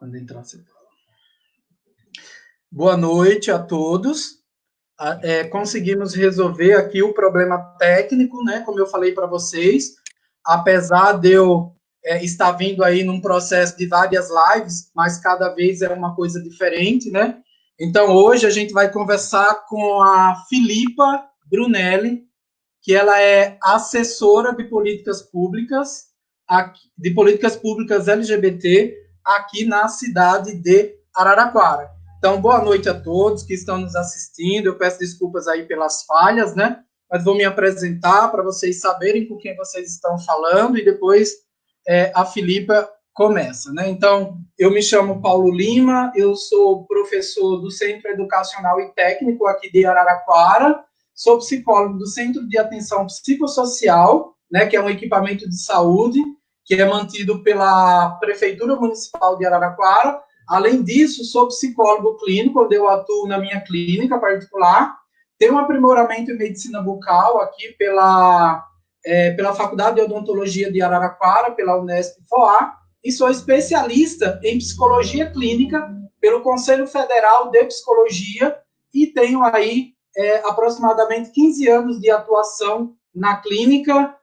Quando entrar, você fala. Boa noite a todos. Conseguimos resolver aqui o problema técnico, né? Como eu falei para vocês, apesar de eu estar vindo aí num processo de várias lives, mas cada vez é uma coisa diferente, né? Então, hoje a gente vai conversar com a Filipa Brunelli, que ela é assessora de políticas públicas LGBT aqui na cidade de Araraquara. Então, boa noite a todos que estão nos assistindo. Eu peço desculpas aí pelas falhas, né? Mas vou me apresentar para vocês saberem com quem vocês estão falando e depois a Filipa começa, né? Então, eu me chamo Paulo Lima, eu sou professor do Centro Educacional e Técnico aqui de Araraquara, sou psicólogo do Centro de Atenção Psicossocial, né, que é um equipamento de saúde que é mantido pela Prefeitura Municipal de Araraquara. Além disso, sou psicólogo clínico, onde eu atuo na minha clínica particular. Tenho um aprimoramento em medicina bucal aqui pela Faculdade de Odontologia de Araraquara, pela Unesp-FOA, e sou especialista em psicologia clínica pelo Conselho Federal de Psicologia e tenho aí aproximadamente 15 anos de atuação na clínica.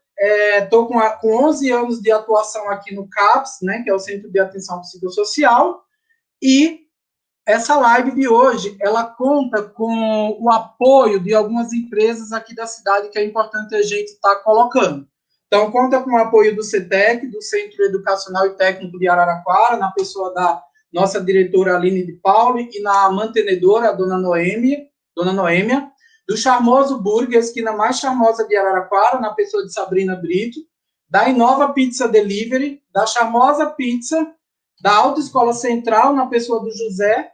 Estou com 11 anos de atuação aqui no CAPS, né, que é o Centro de Atenção Psicossocial, e essa live de hoje, ela conta com o apoio de algumas empresas aqui da cidade que é importante a gente estar colocando. Então, conta com o apoio do CETEC, do Centro Educacional e Técnico de Araraquara, na pessoa da nossa diretora Aline de Pauli e na mantenedora, a Dona Noêmia, do Charmoso Burger, esquina mais charmosa de Araraquara, na pessoa de Sabrina Brito, da Inova Pizza Delivery, da Charmosa Pizza, da Autoescola Central, na pessoa do José,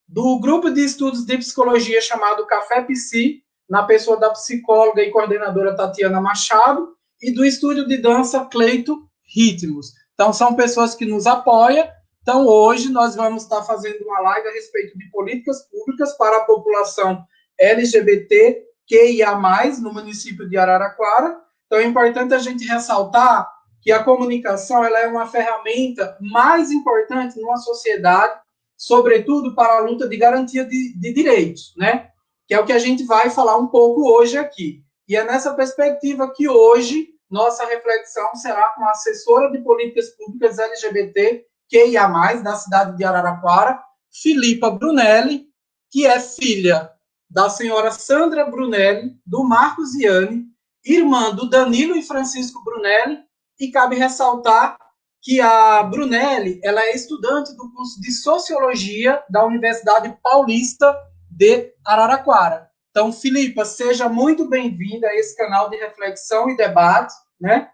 do grupo de estudos de psicologia chamado Café Psi, na pessoa da psicóloga e coordenadora Tatiana Machado, e do estúdio de dança Cleito Ritmos. Então, são pessoas que nos apoiam. Então, hoje nós vamos estar fazendo uma live a respeito de políticas públicas para a população LGBTQIA+, no município de Araraquara. Então, é importante a gente ressaltar que a comunicação ela é uma ferramenta mais importante numa sociedade, sobretudo para a luta de garantia de direitos, né? Que é o que a gente vai falar um pouco hoje aqui. E é nessa perspectiva que hoje nossa reflexão será com a assessora de políticas públicas LGBTQIA+, da cidade de Araraquara, Filipa Brunelli, que é filha da senhora Sandra Brunelli, do Marcos Iane, irmã do Danilo e Francisco Brunelli, e cabe ressaltar que a Brunelli ela é estudante do curso de Sociologia da Universidade Paulista de Araraquara. Então, Filipa, seja muito bem-vinda a esse canal de reflexão e debate, né?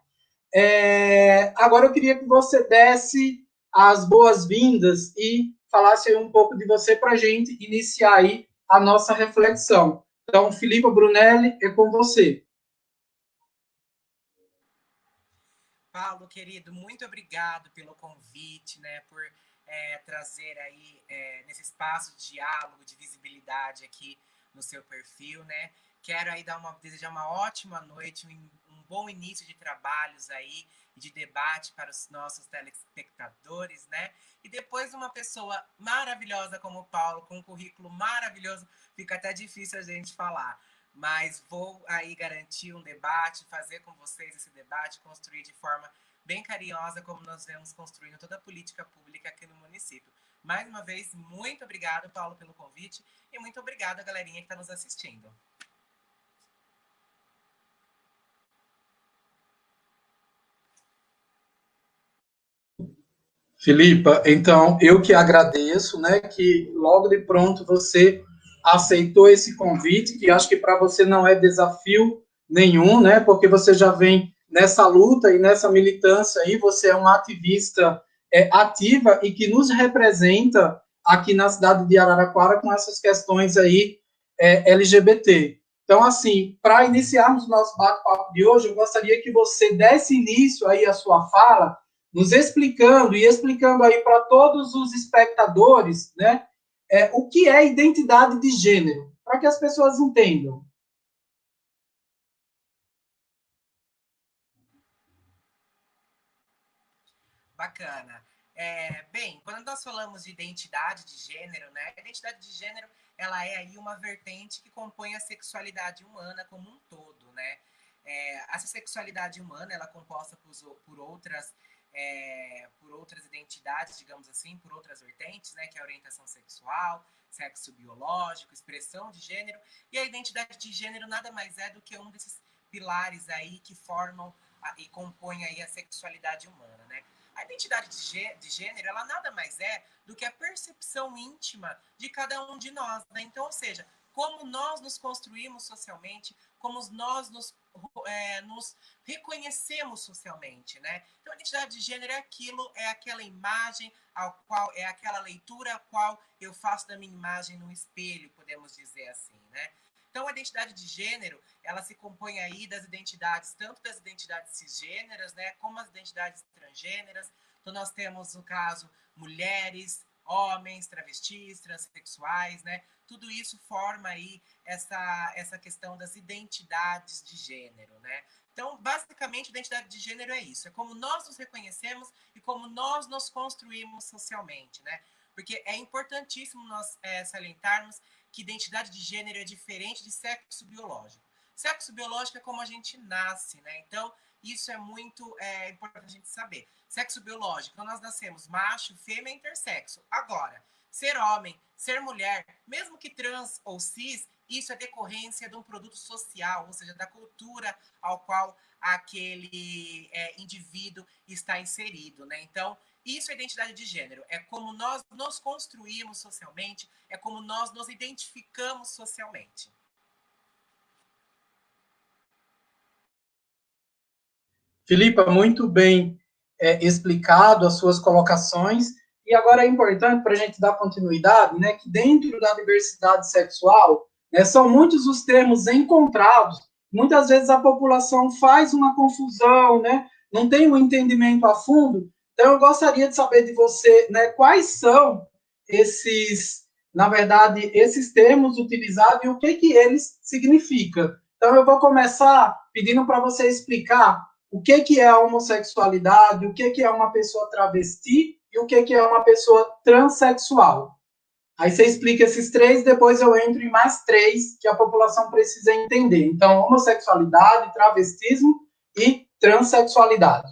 Agora eu queria que você desse as boas-vindas e falasse aí um pouco de você para a gente iniciar aí a nossa reflexão. Então, Filipa Brunelli, é com você. Paulo, querido, muito obrigado pelo convite, né, por trazer aí nesse espaço de diálogo, de visibilidade aqui no seu perfil, né. Quero aí desejar uma ótima noite, um bom início de trabalhos aí e de debate para os nossos telespectadores, né. E depois uma pessoa maravilhosa como o Paulo, com um currículo maravilhoso, fica até difícil a gente falar. Mas vou aí garantir um debate, fazer com vocês esse debate, construir de forma bem carinhosa, como nós vemos construindo toda a política pública aqui no município. Mais uma vez, muito obrigado, Paulo, pelo convite e muito obrigado a galerinha que está nos assistindo. Filipa, então eu que agradeço, né, que logo de pronto você aceitou esse convite, que acho que para você não é desafio nenhum, né, porque você já vem nessa luta e nessa militância aí, você é uma ativista ativa e que nos representa aqui na cidade de Araraquara com essas questões aí LGBT. Então, assim, para iniciarmos o nosso bate-papo de hoje, eu gostaria que você desse início aí à sua fala, nos explicando e explicando aí para todos os espectadores, né, o que é identidade de gênero, para que as pessoas entendam. Bacana. Bem, quando nós falamos de identidade de gênero, né? A identidade de gênero, ela é aí uma vertente que compõe a sexualidade humana como um todo, né? Essa sexualidade humana, ela é composta por outras identidades, digamos assim, por outras vertentes, né? Que é a orientação sexual, sexo biológico, expressão de gênero. E a identidade de gênero nada mais é do que um desses pilares aí que formam e compõem aí a sexualidade humana, né? A identidade de gênero, ela nada mais é do que a percepção íntima de cada um de nós, né? Então, ou seja, como nós nos construímos socialmente, como nós nos reconhecemos socialmente, né? Então, a identidade de gênero é aquela imagem ao qual, é aquela leitura a qual eu faço da minha imagem no espelho, podemos dizer assim, né? Então, a identidade de gênero, ela se compõe aí das identidades, tanto das identidades cisgêneras, né, como as identidades transgêneras. Então, nós temos, no caso, mulheres, homens, travestis, transexuais, né? Tudo isso forma aí essa questão das identidades de gênero, né? Então, basicamente, identidade de gênero é isso. É como nós nos reconhecemos e como nós nos construímos socialmente, né? Porque é importantíssimo nós salientarmos que identidade de gênero é diferente de sexo biológico. Sexo biológico é como a gente nasce, né? Então, isso é muito importante a gente saber. Sexo biológico, então nós nascemos macho, fêmea, intersexo. Agora, ser homem, ser mulher, mesmo que trans ou cis, isso é decorrência de um produto social, ou seja, da cultura ao qual aquele indivíduo está inserido, né? Então, isso é identidade de gênero. É como nós nos construímos socialmente, é como nós nos identificamos socialmente. Filipa, muito bem explicado as suas colocações. E agora é importante para a gente dar continuidade, né, que dentro da diversidade sexual, né, são muitos os termos encontrados. Muitas vezes a população faz uma confusão, né, não tem um entendimento a fundo. Então, eu gostaria de saber de você, né, quais são na verdade, esses termos utilizados e o que eles significam. Então, eu vou começar pedindo para você explicar o que é a homossexualidade, o que é uma pessoa travesti e o que é uma pessoa transexual. Aí você explica esses três, depois eu entro em mais três que a população precisa entender. Então, homossexualidade, travestismo e transexualidade.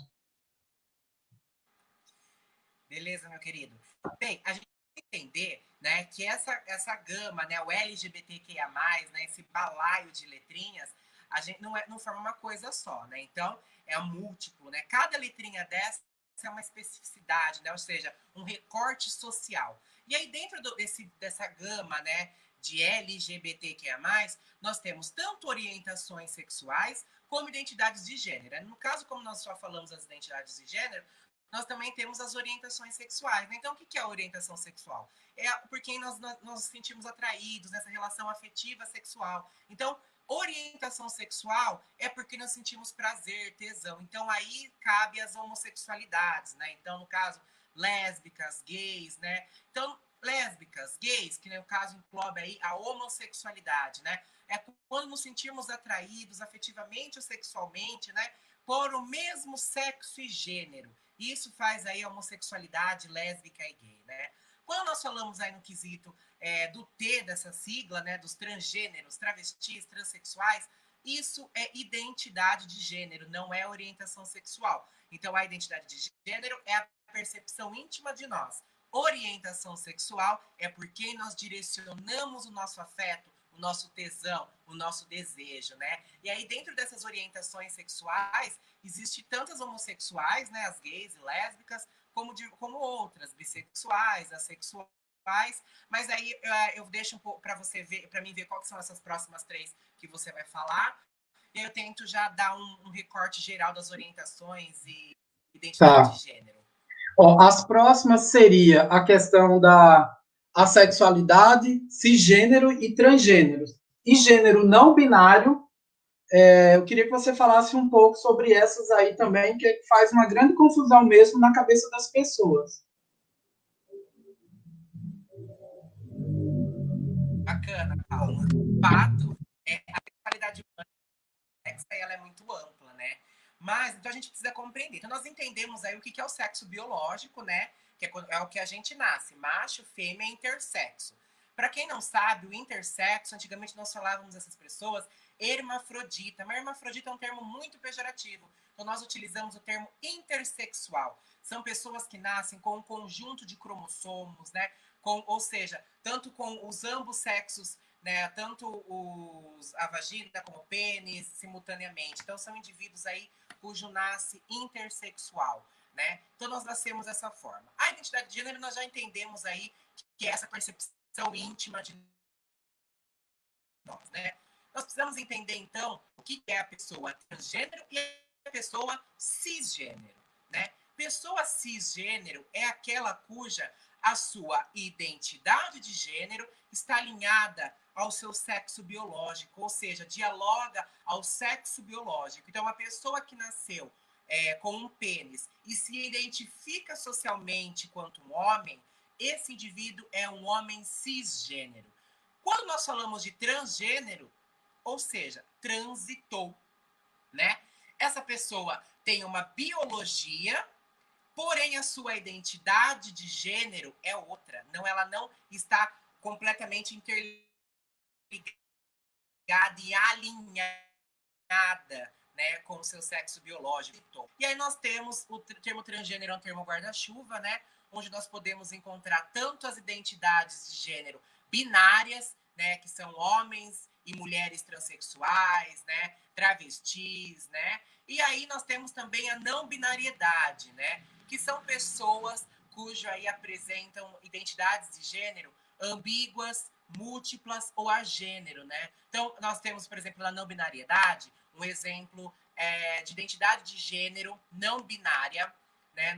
Beleza, meu querido? Bem, a gente tem que entender, né, que essa gama, né, o LGBTQIA+, né, esse balaio de letrinhas, a gente não forma uma coisa só, né? Então, é um múltiplo, né? Cada letrinha dessa é uma especificidade, né? Ou seja, um recorte social. E aí, dentro dessa gama, né, de LGBTQIA+, nós temos tanto orientações sexuais como identidades de gênero. No caso, como nós só falamos das identidades de gênero, nós também temos as orientações sexuais. Então, o que é a orientação sexual? É por quem nós nos sentimos atraídos nessa relação afetiva sexual. Então, orientação sexual é porque nós sentimos prazer, tesão. Então, aí cabe as homossexualidades, né? Então, no caso, lésbicas, gays, né? Então, lésbicas, gays, que no caso engloba aí a homossexualidade, né? É quando nos sentimos atraídos afetivamente ou sexualmente, né? Por o mesmo sexo e gênero. Isso faz aí a homossexualidade lésbica e gay, né? Quando nós falamos aí no quesito do T dessa sigla, né, dos transgêneros, travestis, transexuais, isso é identidade de gênero, não é orientação sexual. Então, a identidade de gênero é a percepção íntima de nós. Orientação sexual é por quem nós direcionamos o nosso afeto, o nosso tesão, o nosso desejo, né? E aí, dentro dessas orientações sexuais, existe tantas homossexuais, né, as gays e lésbicas, como outras, bissexuais, assexuais, mas aí eu deixo um pouco para você ver, para mim ver quais são essas próximas três que você vai falar, e eu tento já dar um recorte geral das orientações e identidade Tá. de gênero. Ó, as próximas seria a questão da assexualidade, cisgênero e transgênero. E gênero não binário, eu queria que você falasse um pouco sobre essas aí também, que faz uma grande confusão mesmo na cabeça das pessoas. Bacana, Paulo. Fato, a sexualidade humana ela é muito ampla, né? Mas, então a gente precisa compreender. Então, nós entendemos aí o que é o sexo biológico, né? que é o que a gente nasce, macho, fêmea, intersexo. Para quem não sabe, o intersexo, antigamente nós falávamos dessas pessoas hermafrodita, mas hermafrodita é um termo muito pejorativo. Então nós utilizamos o termo intersexual. São pessoas que nascem com um conjunto de cromossomos, né? Ou seja, tanto com os ambos sexos, né? Tanto a vagina como o pênis simultaneamente. Então são indivíduos aí cujo nasce intersexual, né? Então nós nascemos dessa forma. A identidade de gênero nós já entendemos aí que é essa percepção íntima de nós, né? Nós precisamos entender, então, o que é a pessoa transgênero e a pessoa cisgênero, né? Pessoa cisgênero é aquela cuja a sua identidade de gênero está alinhada ao seu sexo biológico, ou seja, dialoga ao sexo biológico. Então, uma pessoa que nasceu com um pênis e se identifica socialmente quanto um homem, esse indivíduo é um homem cisgênero. Quando nós falamos de transgênero, ou seja, transitou, né? Essa pessoa tem uma biologia, porém a sua identidade de gênero é outra. Não, ela não está completamente interligada e alinhada, né, com o seu sexo biológico. E aí nós temos o termo transgênero, é um termo guarda-chuva, né, onde nós podemos encontrar tanto as identidades de gênero binárias, né, que são homens e mulheres transexuais, né, travestis, né, e aí nós temos também a não binariedade, né, que são pessoas cujo aí apresentam identidades de gênero ambíguas, múltiplas ou agênero, né? Então, nós temos, por exemplo, na não binariedade, um exemplo de identidade de gênero não binária, né?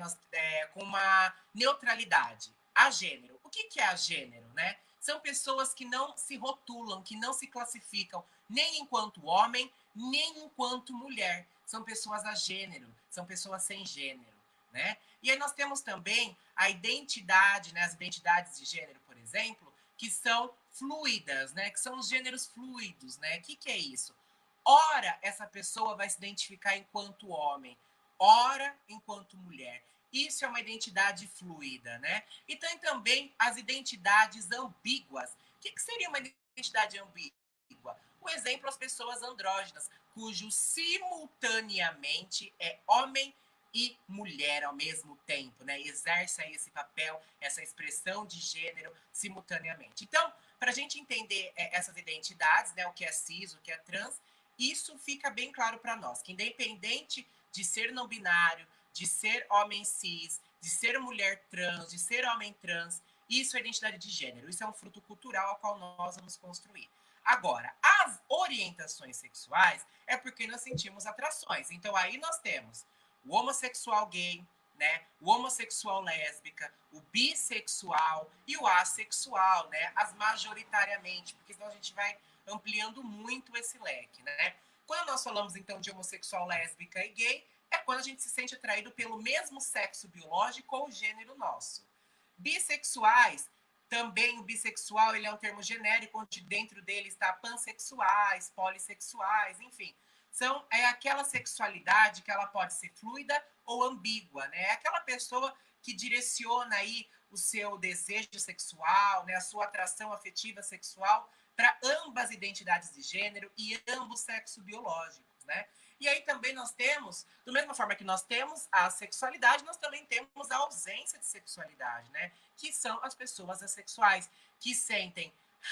Com uma neutralidade. Agênero. O que é agênero, né? São pessoas que não se rotulam, que não se classificam nem enquanto homem, nem enquanto mulher. São pessoas agênero, são pessoas sem gênero, né? E aí nós temos também a identidade, né? As identidades de gênero, por exemplo, que são fluidas, né? Que são os gêneros fluidos, né? O que é isso? Ora, essa pessoa vai se identificar enquanto homem, ora enquanto mulher. Isso é uma identidade fluida, né? E tem também as identidades ambíguas. O que seria uma identidade ambígua? O exemplo, as pessoas andrógenas, cujo simultaneamente é homem e mulher ao mesmo tempo, né? Exerce aí esse papel, essa expressão de gênero simultaneamente. Então, para a gente entender essas identidades, né? O que é cis, o que é trans, isso fica bem claro para nós, que independente de ser não binário, de ser homem cis, de ser mulher trans, de ser homem trans, isso é identidade de gênero, isso é um fruto cultural ao qual nós vamos construir. Agora, as orientações sexuais é porque nós sentimos atrações. Então, aí nós temos o homossexual gay, né? O homossexual lésbica, o bissexual e o assexual, né? As majoritariamente, porque senão a gente vai ampliando muito esse leque, né? Quando nós falamos, então, de homossexual, lésbica e gay, é quando a gente se sente atraído pelo mesmo sexo biológico ou gênero nosso. Bissexuais, também o bissexual, ele é um termo genérico, onde dentro dele está pansexuais, polissexuais, enfim. É aquela sexualidade que ela pode ser fluida ou ambígua, né? É aquela pessoa que direciona aí o seu desejo sexual, né? A sua atração afetiva sexual para ambas identidades de gênero e ambos sexos biológicos, né? E aí também nós temos, da mesma forma que nós temos a sexualidade, nós também temos a ausência de sexualidade, né? Que são as pessoas assexuais, que sentem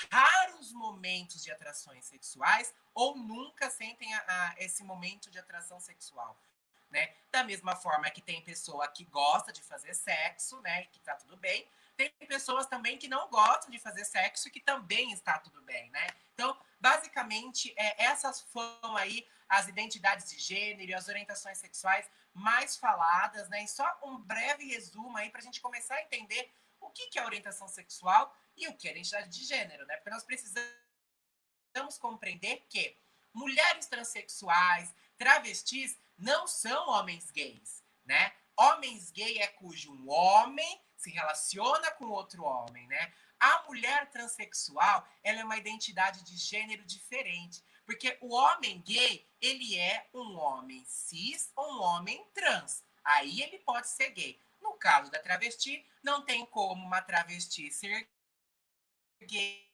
raros momentos de atrações sexuais ou nunca sentem esse momento de atração sexual, né? Da mesma forma que tem pessoa que gosta de fazer sexo, né? E que tá tudo bem. Tem pessoas também que não gostam de fazer sexo e que também está tudo bem, né? Então, basicamente, essas foram aí as identidades de gênero e as orientações sexuais mais faladas, né? E só um breve resumo aí para a gente começar a entender o que é orientação sexual e o que é identidade de gênero, né? Porque nós precisamos compreender que mulheres transexuais, travestis, não são homens gays, né? Homens gay é cujo um homem se relaciona com outro homem, né? A mulher transexual, ela é uma identidade de gênero diferente, porque o homem gay, ele é um homem cis ou um homem trans. Aí ele pode ser gay. No caso da travesti, não tem como uma travesti ser gay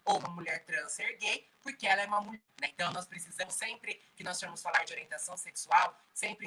ou uma mulher trans ser gay, porque ela é uma mulher. Né? Então, nós precisamos sempre que nós vamos falar de orientação sexual, sempre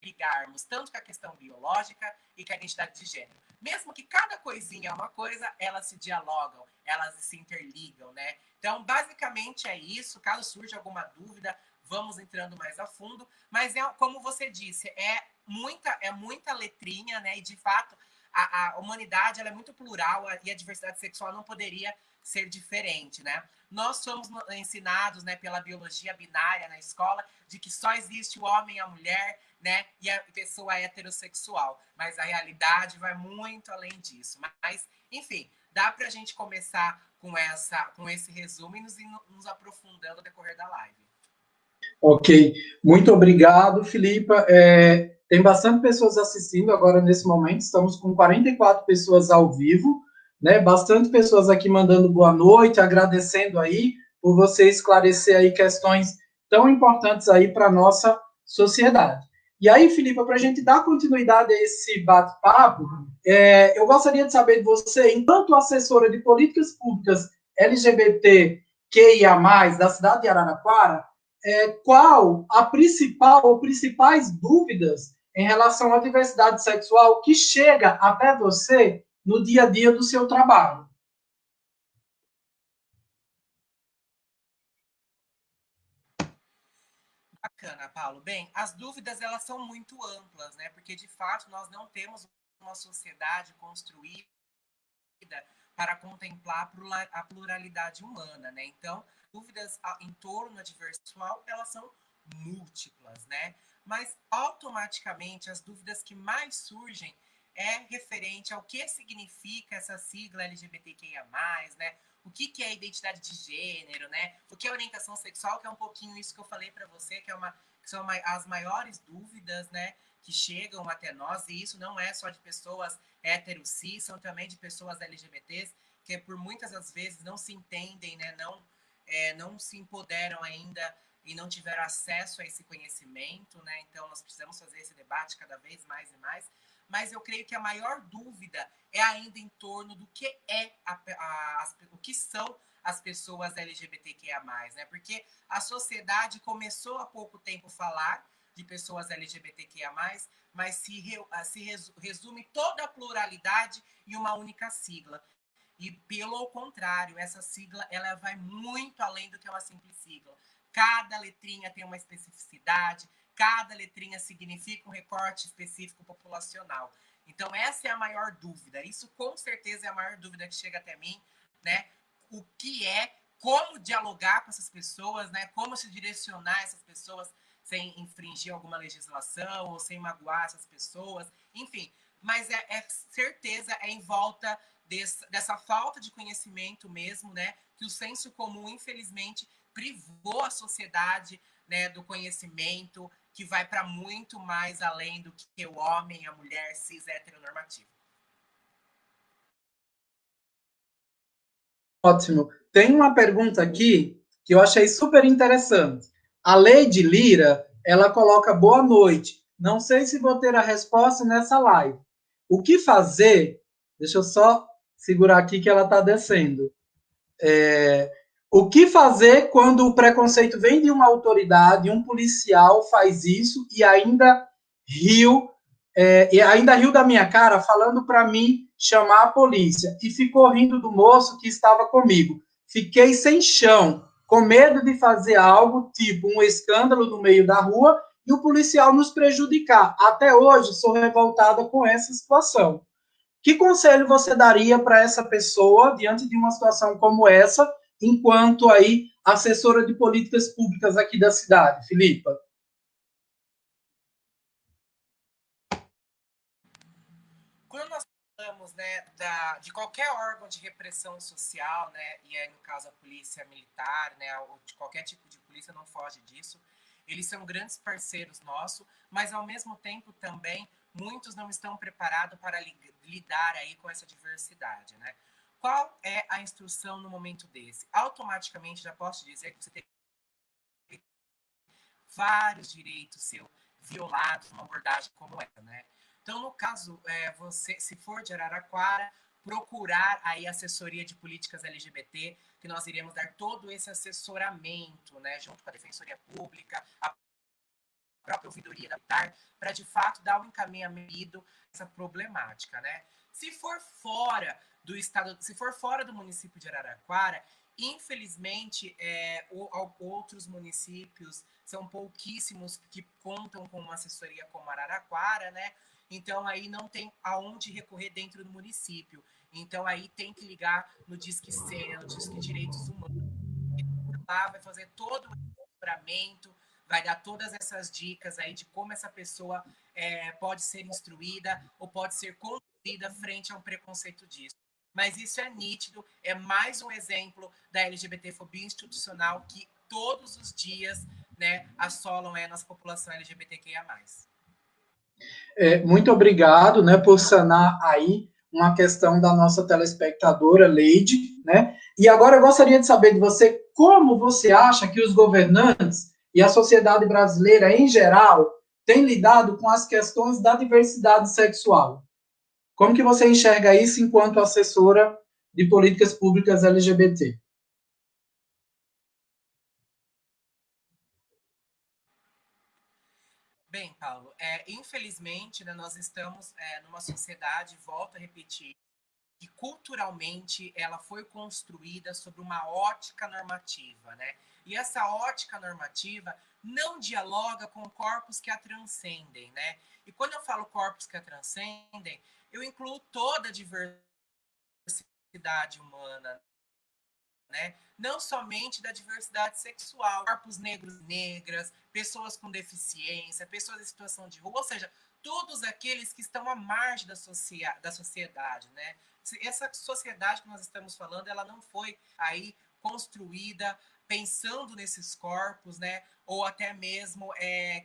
interligarmos tanto com a questão biológica e com a identidade de gênero. Mesmo que cada coisinha é uma coisa, elas se dialogam, elas se interligam, né? Então, basicamente é isso. Caso surja alguma dúvida, vamos entrando mais a fundo. Mas, como você disse, é muita letrinha, né? E, de fato, a humanidade ela é muito plural e a diversidade sexual não poderia ser diferente, né? Nós somos ensinados, né, pela biologia binária na escola de que só existe o homem e a mulher, né, e a pessoa heterossexual. Mas a realidade vai muito além disso. Mas, enfim, dá para a gente começar com esse resumo e nos aprofundando no decorrer da live. Ok, muito obrigado, Filipa. Tem bastante pessoas assistindo agora nesse momento, estamos com 44 pessoas ao vivo, né? Bastante pessoas aqui mandando boa noite, agradecendo aí por você esclarecer aí questões tão importantes aí para a nossa sociedade. E aí, Filipa, para a gente dar continuidade a esse bate-papo, eu gostaria de saber de você, enquanto assessora de políticas públicas LGBTQIA+, da cidade de Araraquara, qual a principal ou principais dúvidas em relação à diversidade sexual que chega até você no dia a dia do seu trabalho? Bacana, Paulo. Bem, as dúvidas elas são muito amplas, né? Porque de fato nós não temos uma sociedade construída para contemplar a pluralidade humana, né? Então, dúvidas em torno da diversidade sexual, elas são múltiplas, né? Mas automaticamente as dúvidas que mais surgem é referente ao que significa essa sigla LGBTQIA+, né? O que é identidade de gênero, né? O que é orientação sexual, que é um pouquinho isso que eu falei para você, que são as maiores dúvidas, né? Que chegam até nós, e isso não é só de pessoas hétero cis, são também de pessoas LGBTs, que por muitas das vezes não se entendem, né? Não se empoderam ainda e não tiveram acesso a esse conhecimento, né? Então nós precisamos fazer esse debate cada vez mais e mais. Mas eu creio que a maior dúvida é ainda em torno do que o que são as pessoas LGBTQIA+, né? Porque a sociedade começou há pouco tempo a falar de pessoas LGBTQIA+, mas se resume toda a pluralidade em uma única sigla. E, pelo contrário, essa sigla ela vai muito além do que uma simples sigla. Cada letrinha tem uma especificidade, cada letrinha significa um recorte específico populacional. Então, essa é a maior dúvida. Isso, com certeza, é a maior dúvida que chega até mim, né? O que é, como dialogar com essas pessoas, né? Como se direcionar essas pessoas sem infringir alguma legislação ou sem magoar essas pessoas, enfim. Mas certeza é em volta dessa falta de conhecimento mesmo, né? Que o senso comum, infelizmente, privou a sociedade, né, do conhecimento que vai para muito mais além do que o homem, a mulher cis heteronormativo. Ótimo. Tem uma pergunta aqui que eu achei super interessante. A Lady Lira, ela coloca boa noite. Não sei se vou ter a resposta nessa live. O que fazer? Deixa eu só segurar aqui que ela está descendo. O que fazer quando o preconceito vem de uma autoridade, um policial faz isso e ainda riu da minha cara falando para mim chamar a polícia e ficou rindo do moço que estava comigo. Fiquei sem chão, com medo de fazer algo, tipo um escândalo no meio da rua e o policial nos prejudicar. Até hoje sou revoltada com essa situação. Que conselho você daria para essa pessoa diante de uma situação como essa, enquanto aí assessora de políticas públicas aqui da cidade, Filipa? Quando nós falamos, né, de qualquer órgão de repressão social, né, e aí no caso a polícia militar, né, ou de qualquer tipo de polícia não foge disso, eles são grandes parceiros nossos, mas ao mesmo tempo também muitos não estão preparados para lidar aí com essa diversidade, né? Qual é a instrução no momento desse? Automaticamente já posso dizer que você tem vários direitos seus violados numa abordagem como essa, né? Então, no caso, você, se for de Araraquara, procurar aí a assessoria de políticas LGBT, que nós iremos dar todo esse assessoramento, né, junto com a Defensoria Pública, a própria ouvidoria da TAR, para de fato dar um encaminhamento essa problemática, né? Se for fora do estado, se for fora do município de Araraquara, infelizmente, outros municípios são pouquíssimos que contam com uma assessoria como Araraquara, né? Então aí não tem aonde recorrer dentro do município. Então aí tem que ligar no Disque Sênior, no Disque Direitos Humanos, e por lá vai fazer todo o assessoramento, vai dar todas essas dicas aí de como essa pessoa pode ser instruída ou pode ser conduzida frente a um preconceito disso. Mas isso é nítido, é mais um exemplo da LGBTfobia institucional que todos os dias, né, assolam a nossa população LGBTQIA+. Muito obrigado, né, por sanar aí uma questão da nossa telespectadora Leide, né? E agora eu gostaria de saber de você como você acha que os governantes e a sociedade brasileira em geral têm lidado com as questões da diversidade sexual. Como que você enxerga isso enquanto assessora de políticas públicas LGBT? Bem, Paulo, infelizmente, né, nós estamos numa sociedade, volto a repetir, que culturalmente ela foi construída sobre uma ótica normativa, né? E essa ótica normativa não dialoga com corpos que a transcendem, né? E quando eu falo corpos que a transcendem, eu incluo toda a diversidade humana, né? Não somente da diversidade sexual, corpos negros e negras, pessoas com deficiência, pessoas em situação de rua, ou seja, todos aqueles que estão à margem da sociedade, né? Essa sociedade que nós estamos falando, ela não foi aí construída pensando nesses corpos, né? Ou até mesmo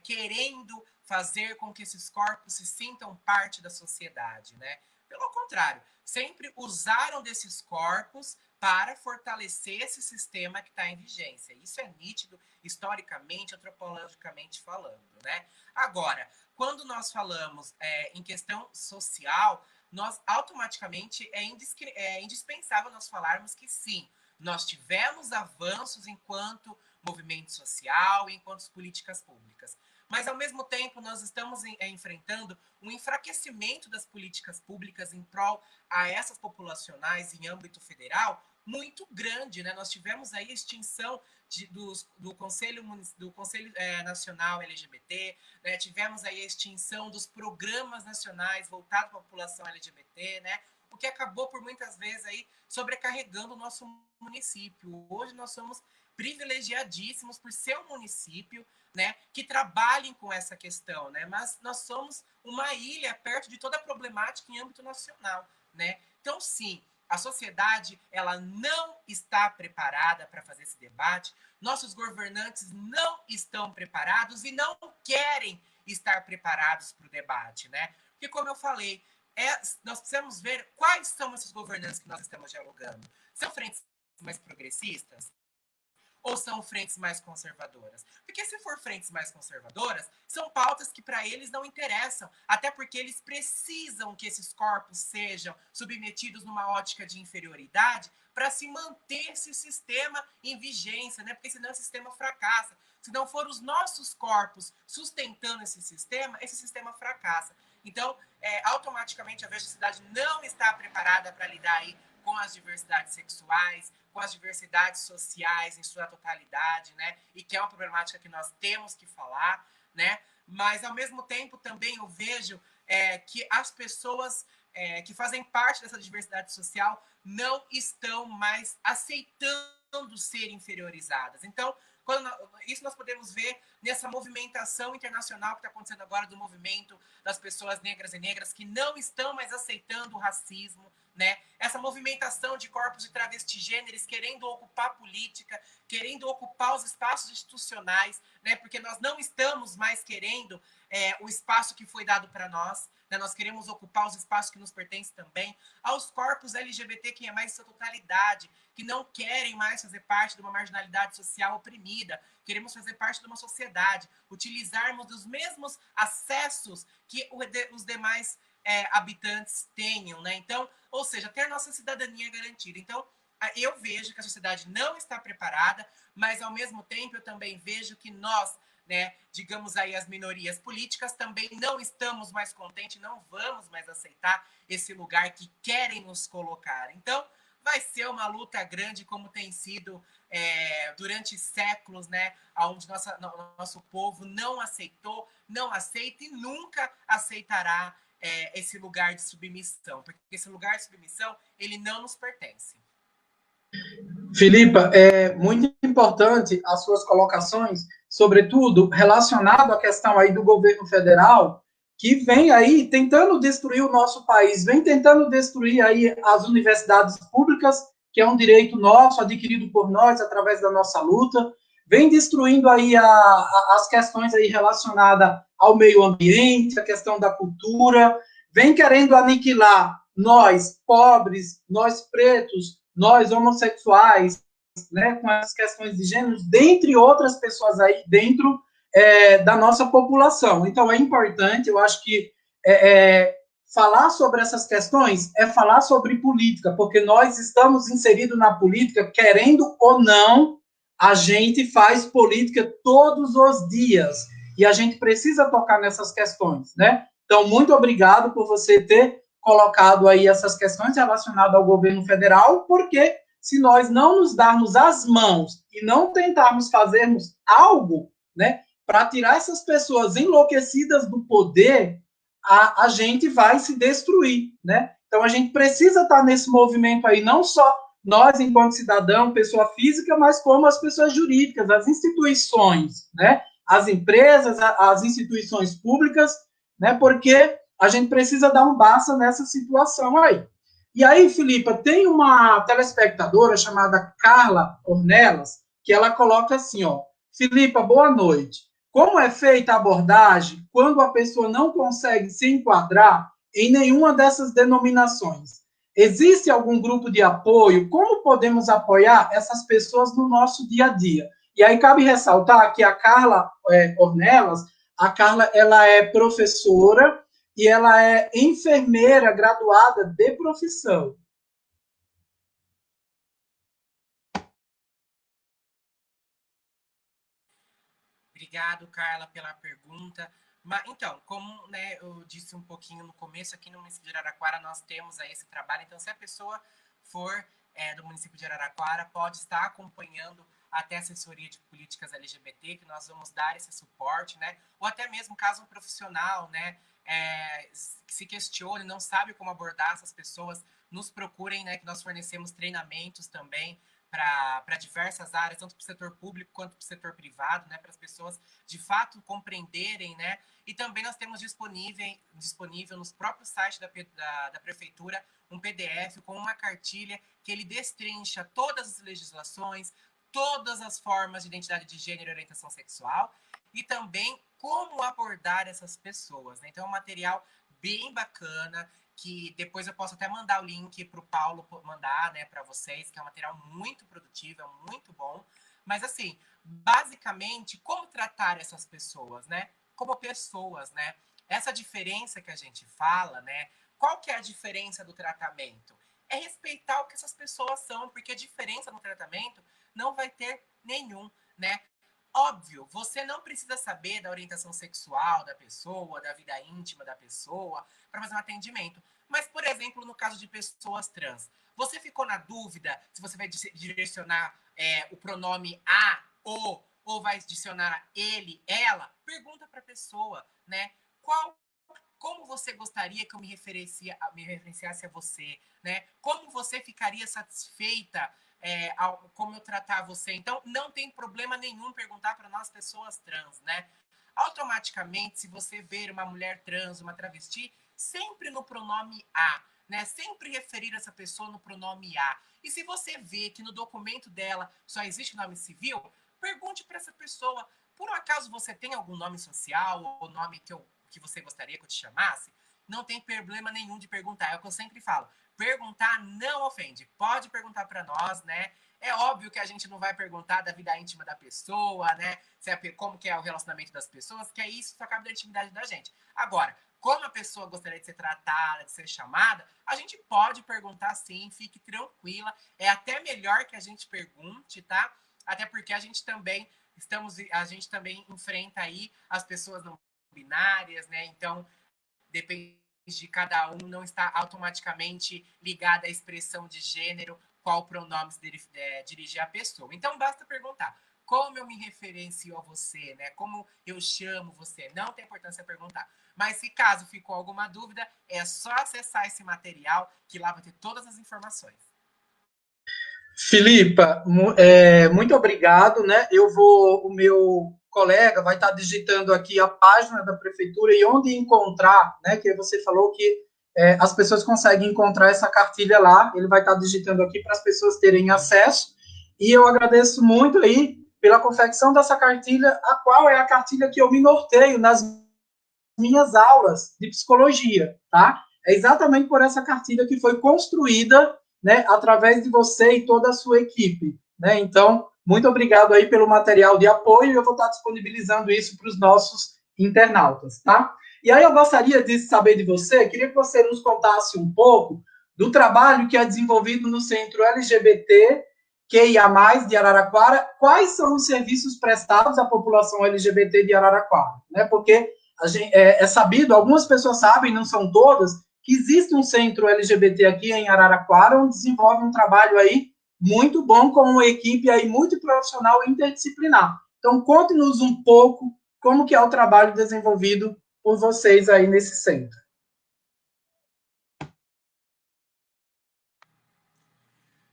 querendo fazer com que esses corpos se sintam parte da sociedade, né? Pelo contrário, sempre usaram desses corpos para fortalecer esse sistema que está em vigência. Isso é nítido, historicamente, antropologicamente falando, né? Agora, quando nós falamos em questão social, nós automaticamente é indispensável nós falarmos que sim, nós tivemos avanços enquanto movimento social, enquanto políticas públicas. Mas, ao mesmo tempo, nós estamos enfrentando um enfraquecimento das políticas públicas em prol a essas populacionais em âmbito federal muito grande, né? Nós tivemos aí a extinção do Conselho Nacional LGBT, né? Tivemos aí a extinção dos programas nacionais voltados para a população LGBT, né? O que acabou por muitas vezes aí sobrecarregando o nosso município. Hoje nós somos privilegiadíssimos por ser um município, né, que trabalhem com essa questão, né? Mas nós somos uma ilha perto de toda a problemática em âmbito nacional, né? Então, sim, a sociedade ela não está preparada para fazer esse debate. Nossos governantes não estão preparados e não querem estar preparados para o debate, né? Porque, como eu falei, nós precisamos ver quais são esses governantes que nós estamos dialogando. São frentes mais progressistas? Ou são frentes mais conservadoras? Porque se for frentes mais conservadoras, são pautas que para eles não interessam, até porque eles precisam que esses corpos sejam submetidos numa ótica de inferioridade para se manter esse sistema em vigência, né? Porque senão o sistema fracassa. Se não for os nossos corpos sustentando esse sistema fracassa. Então, automaticamente a sociedade não está preparada para lidar aí com as diversidades sexuais, com as diversidades sociais em sua totalidade, né? E que é uma problemática que nós temos que falar, né? Mas, ao mesmo tempo, também eu vejo que as pessoas que fazem parte dessa diversidade social não estão mais aceitando ser inferiorizadas. Então, isso nós podemos ver nessa movimentação internacional que está acontecendo agora do movimento das pessoas negras e negras que não estão mais aceitando o racismo, né? Essa movimentação de corpos de travestigêneros querendo ocupar a política, querendo ocupar os espaços institucionais, né? Porque nós não estamos mais querendo o espaço que foi dado para nós, né? Nós queremos ocupar os espaços que nos pertencem também, aos corpos LGBT que é mais sua totalidade, que não querem mais fazer parte de uma marginalidade social oprimida, queremos fazer parte de uma sociedade, utilizarmos dos mesmos acessos que os demais habitantes tenham, né? Então, ou seja, ter a nossa cidadania garantida. Então, eu vejo que a sociedade não está preparada, mas ao mesmo tempo eu também vejo que nós, né, digamos aí as minorias políticas, também não estamos mais contentes, não vamos mais aceitar esse lugar que querem nos colocar. Então, vai ser uma luta grande, como tem sido durante séculos, né, onde nosso povo não aceitou, não aceita e nunca aceitará esse lugar de submissão, porque esse lugar de submissão, ele não nos pertence. Filipa, é muito importante as suas colocações, sobretudo relacionado à questão aí do governo federal, que vem aí tentando destruir o nosso país, vem tentando destruir aí as universidades públicas, que é um direito nosso, adquirido por nós através da nossa luta, vem destruindo aí as questões aí relacionadas ao meio ambiente, a questão da cultura, vem querendo aniquilar nós, pobres, nós pretos, nós homossexuais, né, com as questões de gênero, dentre outras pessoas aí dentro da nossa população. Então, é importante, eu acho que falar sobre essas questões é falar sobre política, porque nós estamos inseridos na política, querendo ou não, a gente faz política todos os dias, e a gente precisa tocar nessas questões, né? Então, muito obrigado por você ter colocado aí essas questões relacionadas ao governo federal, porque se nós não nos darmos as mãos e não tentarmos fazermos algo, né, para tirar essas pessoas enlouquecidas do poder, a gente vai se destruir, né? Então a gente precisa estar nesse movimento aí, não só nós enquanto cidadão, pessoa física, mas como as pessoas jurídicas, as instituições, né? As empresas, as instituições públicas, né? Porque a gente precisa dar um basta nessa situação aí. E aí, Filipa, tem uma telespectadora chamada Carla Ornelas, que ela coloca assim, ó, Filipa, boa noite. Como é feita a abordagem quando a pessoa não consegue se enquadrar em nenhuma dessas denominações? Existe algum grupo de apoio? Como podemos apoiar essas pessoas no nosso dia a dia? E aí cabe ressaltar que a Carla Ornelas, a Carla, ela é professora e ela é enfermeira graduada de profissão. Obrigado, Carla, pela pergunta. Mas, então, como, né, eu disse um pouquinho no começo, aqui no município de Araraquara nós temos aí esse trabalho. Então, se a pessoa for do município de Araraquara, pode estar acompanhando até a assessoria de políticas LGBT, que nós vamos dar esse suporte, né? Ou até mesmo caso um profissional, né, se questione, não sabe como abordar essas pessoas, nos procurem, né, que nós fornecemos treinamentos também para diversas áreas, tanto para o setor público quanto para o setor privado, né, para as pessoas de fato compreenderem, né? E também nós temos disponível nos próprios sites da prefeitura um PDF com uma cartilha que ele destrincha todas as legislações, todas as formas de identidade de gênero e orientação sexual e também como abordar essas pessoas, né? Então é um material bem bacana, que depois eu posso até mandar o link para o Paulo mandar, né, para vocês, que é um material muito produtivo, é muito bom. Mas assim, basicamente, como tratar essas pessoas, né? Como pessoas, né? Essa diferença que a gente fala, né? Qual que é a diferença do tratamento? É respeitar o que essas pessoas são, porque a diferença no tratamento não vai ter nenhum, né? Óbvio, você não precisa saber da orientação sexual da pessoa, da vida íntima da pessoa, para fazer um atendimento. Mas, por exemplo, no caso de pessoas trans, você ficou na dúvida se você vai direcionar o pronome a, ou vai adicionar ele, ela? Pergunta para a pessoa, né? Como você gostaria que eu me referenciasse a você, né? Como você ficaria satisfeita como eu tratar você? Então, não tem problema nenhum perguntar para nós pessoas trans, né? Automaticamente, se você ver uma mulher trans, uma travesti, sempre no pronome a, né? Sempre referir essa pessoa no pronome a. E se você vê que no documento dela só existe nome civil, pergunte para essa pessoa, por um acaso você tem algum nome social ou nome que você gostaria que eu te chamasse? não tem problema nenhum de perguntar. É o que eu sempre falo. Perguntar não ofende. Pode perguntar para nós, né? É óbvio que a gente não vai perguntar da vida íntima da pessoa, né? Como que é o relacionamento das pessoas, que é isso, só cabe da intimidade da gente. Agora, como a pessoa gostaria de ser tratada, de ser chamada, a gente pode perguntar sim, fique tranquila. É até melhor que a gente pergunte, tá? Até porque a gente também enfrenta aí as pessoas não binárias, né? Então, depende de cada um, não está automaticamente ligada à expressão de gênero, qual pronome se dirigir à pessoa. Então, basta perguntar. Como eu me referencio a você, né? Como eu chamo você? Não tem importância perguntar. Mas se caso ficou alguma dúvida, é só acessar esse material que lá vai ter todas as informações. Filipa, muito obrigado, né? O meu colega vai estar digitando aqui a página da prefeitura e onde encontrar, né? Que você falou que as pessoas conseguem encontrar essa cartilha lá. Ele vai estar digitando aqui para as pessoas terem acesso. E eu agradeço muito aí pela confecção dessa cartilha, a qual é a cartilha que eu me norteio nas minhas aulas de psicologia, tá? É exatamente por essa cartilha que foi construída, né, através de você e toda a sua equipe, né? Então, muito obrigado aí pelo material de apoio, eu vou estar disponibilizando isso para os nossos internautas, tá? E aí eu gostaria de saber de você, queria que você nos contasse um pouco do trabalho que é desenvolvido no Centro LGBT QIA+, de Araraquara, quais são os serviços prestados à população LGBT de Araraquara, né? Porque é sabido, algumas pessoas sabem, não são todas, que existe um centro LGBT aqui em Araraquara, onde desenvolve um trabalho aí muito bom, com uma equipe aí muito profissional e interdisciplinar. Então, conte-nos um pouco como que é o trabalho desenvolvido por vocês aí nesse centro.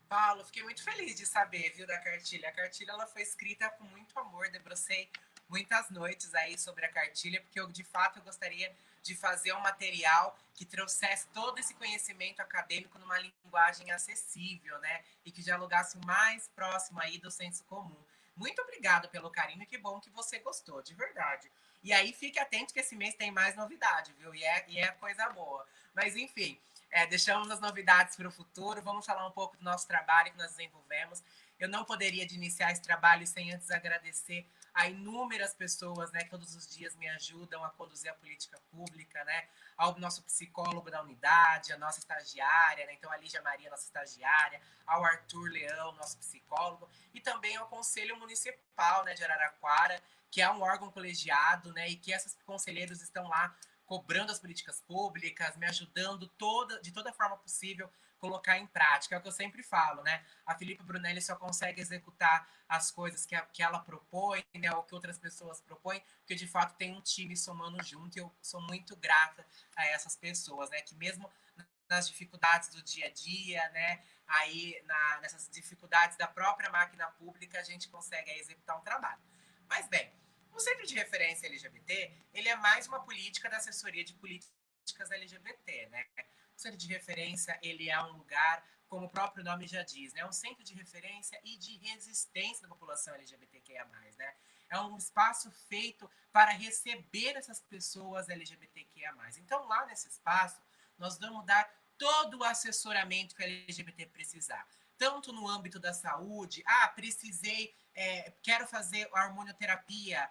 Paulo, fiquei muito feliz de saber, viu, da cartilha. A cartilha ela foi escrita com muito amor, debrucei muitas noites aí sobre a cartilha, porque eu, de fato, eu gostaria de fazer um material que trouxesse todo esse conhecimento acadêmico numa linguagem acessível, né? E que dialogasse o mais próximo aí do senso comum. Muito obrigado pelo carinho e que bom que você gostou, de verdade. E aí fique atento que esse mês tem mais novidade, viu? E é coisa boa. Mas enfim, deixamos as novidades para o futuro. Vamos falar um pouco do nosso trabalho que nós desenvolvemos. Eu não poderia iniciar esse trabalho sem antes agradecer a inúmeras pessoas, né, que todos os dias me ajudam a conduzir a política pública, né, ao nosso psicólogo da unidade, a nossa estagiária, né, então a Lígia Maria, nossa estagiária, ao Arthur Leão, nosso psicólogo, e também ao Conselho Municipal, né, de Araraquara, que é um órgão colegiado, né, e que esses conselheiros estão lá cobrando as políticas públicas, me ajudando de toda forma possível colocar em prática. É o que eu sempre falo, né? A Filipa Brunelli só consegue executar as coisas que ela propõe, né? Ou que outras pessoas propõem, porque de fato tem um time somando junto e eu sou muito grata a essas pessoas, né? Que mesmo nas dificuldades do dia a dia, né? Aí nessas dificuldades da própria máquina pública a gente consegue executar um trabalho. Mas bem, o Centro de Referência LGBT, ele é mais uma política da assessoria de políticas LGBT, né? O Centro de Referência, ele é um lugar, como o próprio nome já diz, né? Um centro de referência e de resistência da população LGBTQIA+, né? É um espaço feito para receber essas pessoas LGBTQIA+. Então, lá nesse espaço, nós vamos dar todo o assessoramento que a LGBT precisar. Tanto no âmbito da saúde, quero fazer hormonioterapia,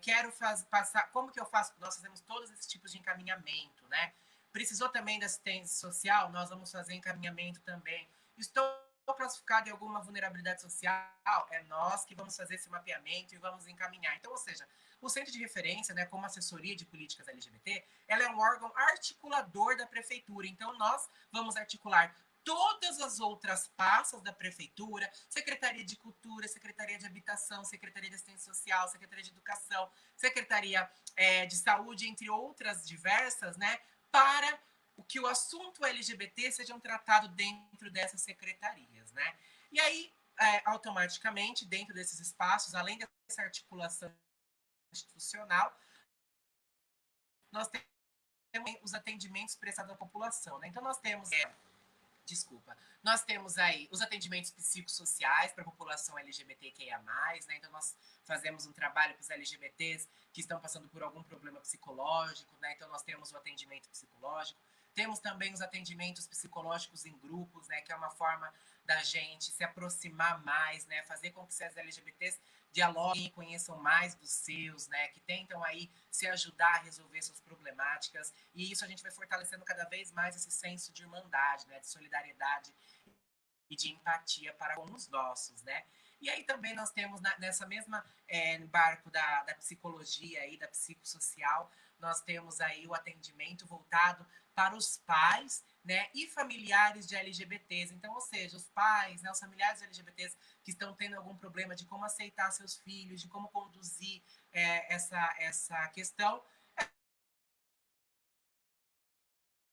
quero passar, como que eu faço? Nós fazemos todos esses tipos de encaminhamento, né? Precisou também da assistência social, nós vamos fazer encaminhamento também. Estou classificado em alguma vulnerabilidade social, é nós que vamos fazer esse mapeamento e vamos encaminhar. Então, ou seja, o Centro de Referência, né, como assessoria de políticas LGBT, ela é um órgão articulador da prefeitura. Então, nós vamos articular todas as outras pastas da prefeitura, Secretaria de Cultura, Secretaria de Habitação, Secretaria de Assistência Social, Secretaria de Educação, Secretaria de Saúde, entre outras diversas, né, para que o assunto LGBT seja tratado dentro dessas secretarias, né? E aí, automaticamente, dentro desses espaços, além dessa articulação institucional, nós temos os atendimentos prestados à população, né? Então, nós temos Desculpa. Nós temos aí os atendimentos psicossociais para a população LGBTQIA+, né? Então, nós fazemos um trabalho para os LGBTs que estão passando por algum problema psicológico, né? Então, nós temos o atendimento psicológico. Temos também os atendimentos psicológicos em grupos, né? Que é uma forma da gente se aproximar mais, né? Fazer com que os LGBTs dialoguem e conheçam mais dos seus, né? Que tentam aí se ajudar a resolver suas problemáticas. E isso a gente vai fortalecendo cada vez mais esse senso de irmandade, né? De solidariedade e de empatia para com os nossos, né? E aí também nós temos nessa mesma barco da psicologia e da psicossocial, nós temos aí o atendimento voltado para os pais, né, e familiares de LGBTs. Então, ou seja, os pais, né, os familiares de LGBTs que estão tendo algum problema de como aceitar seus filhos, de como conduzir essa questão,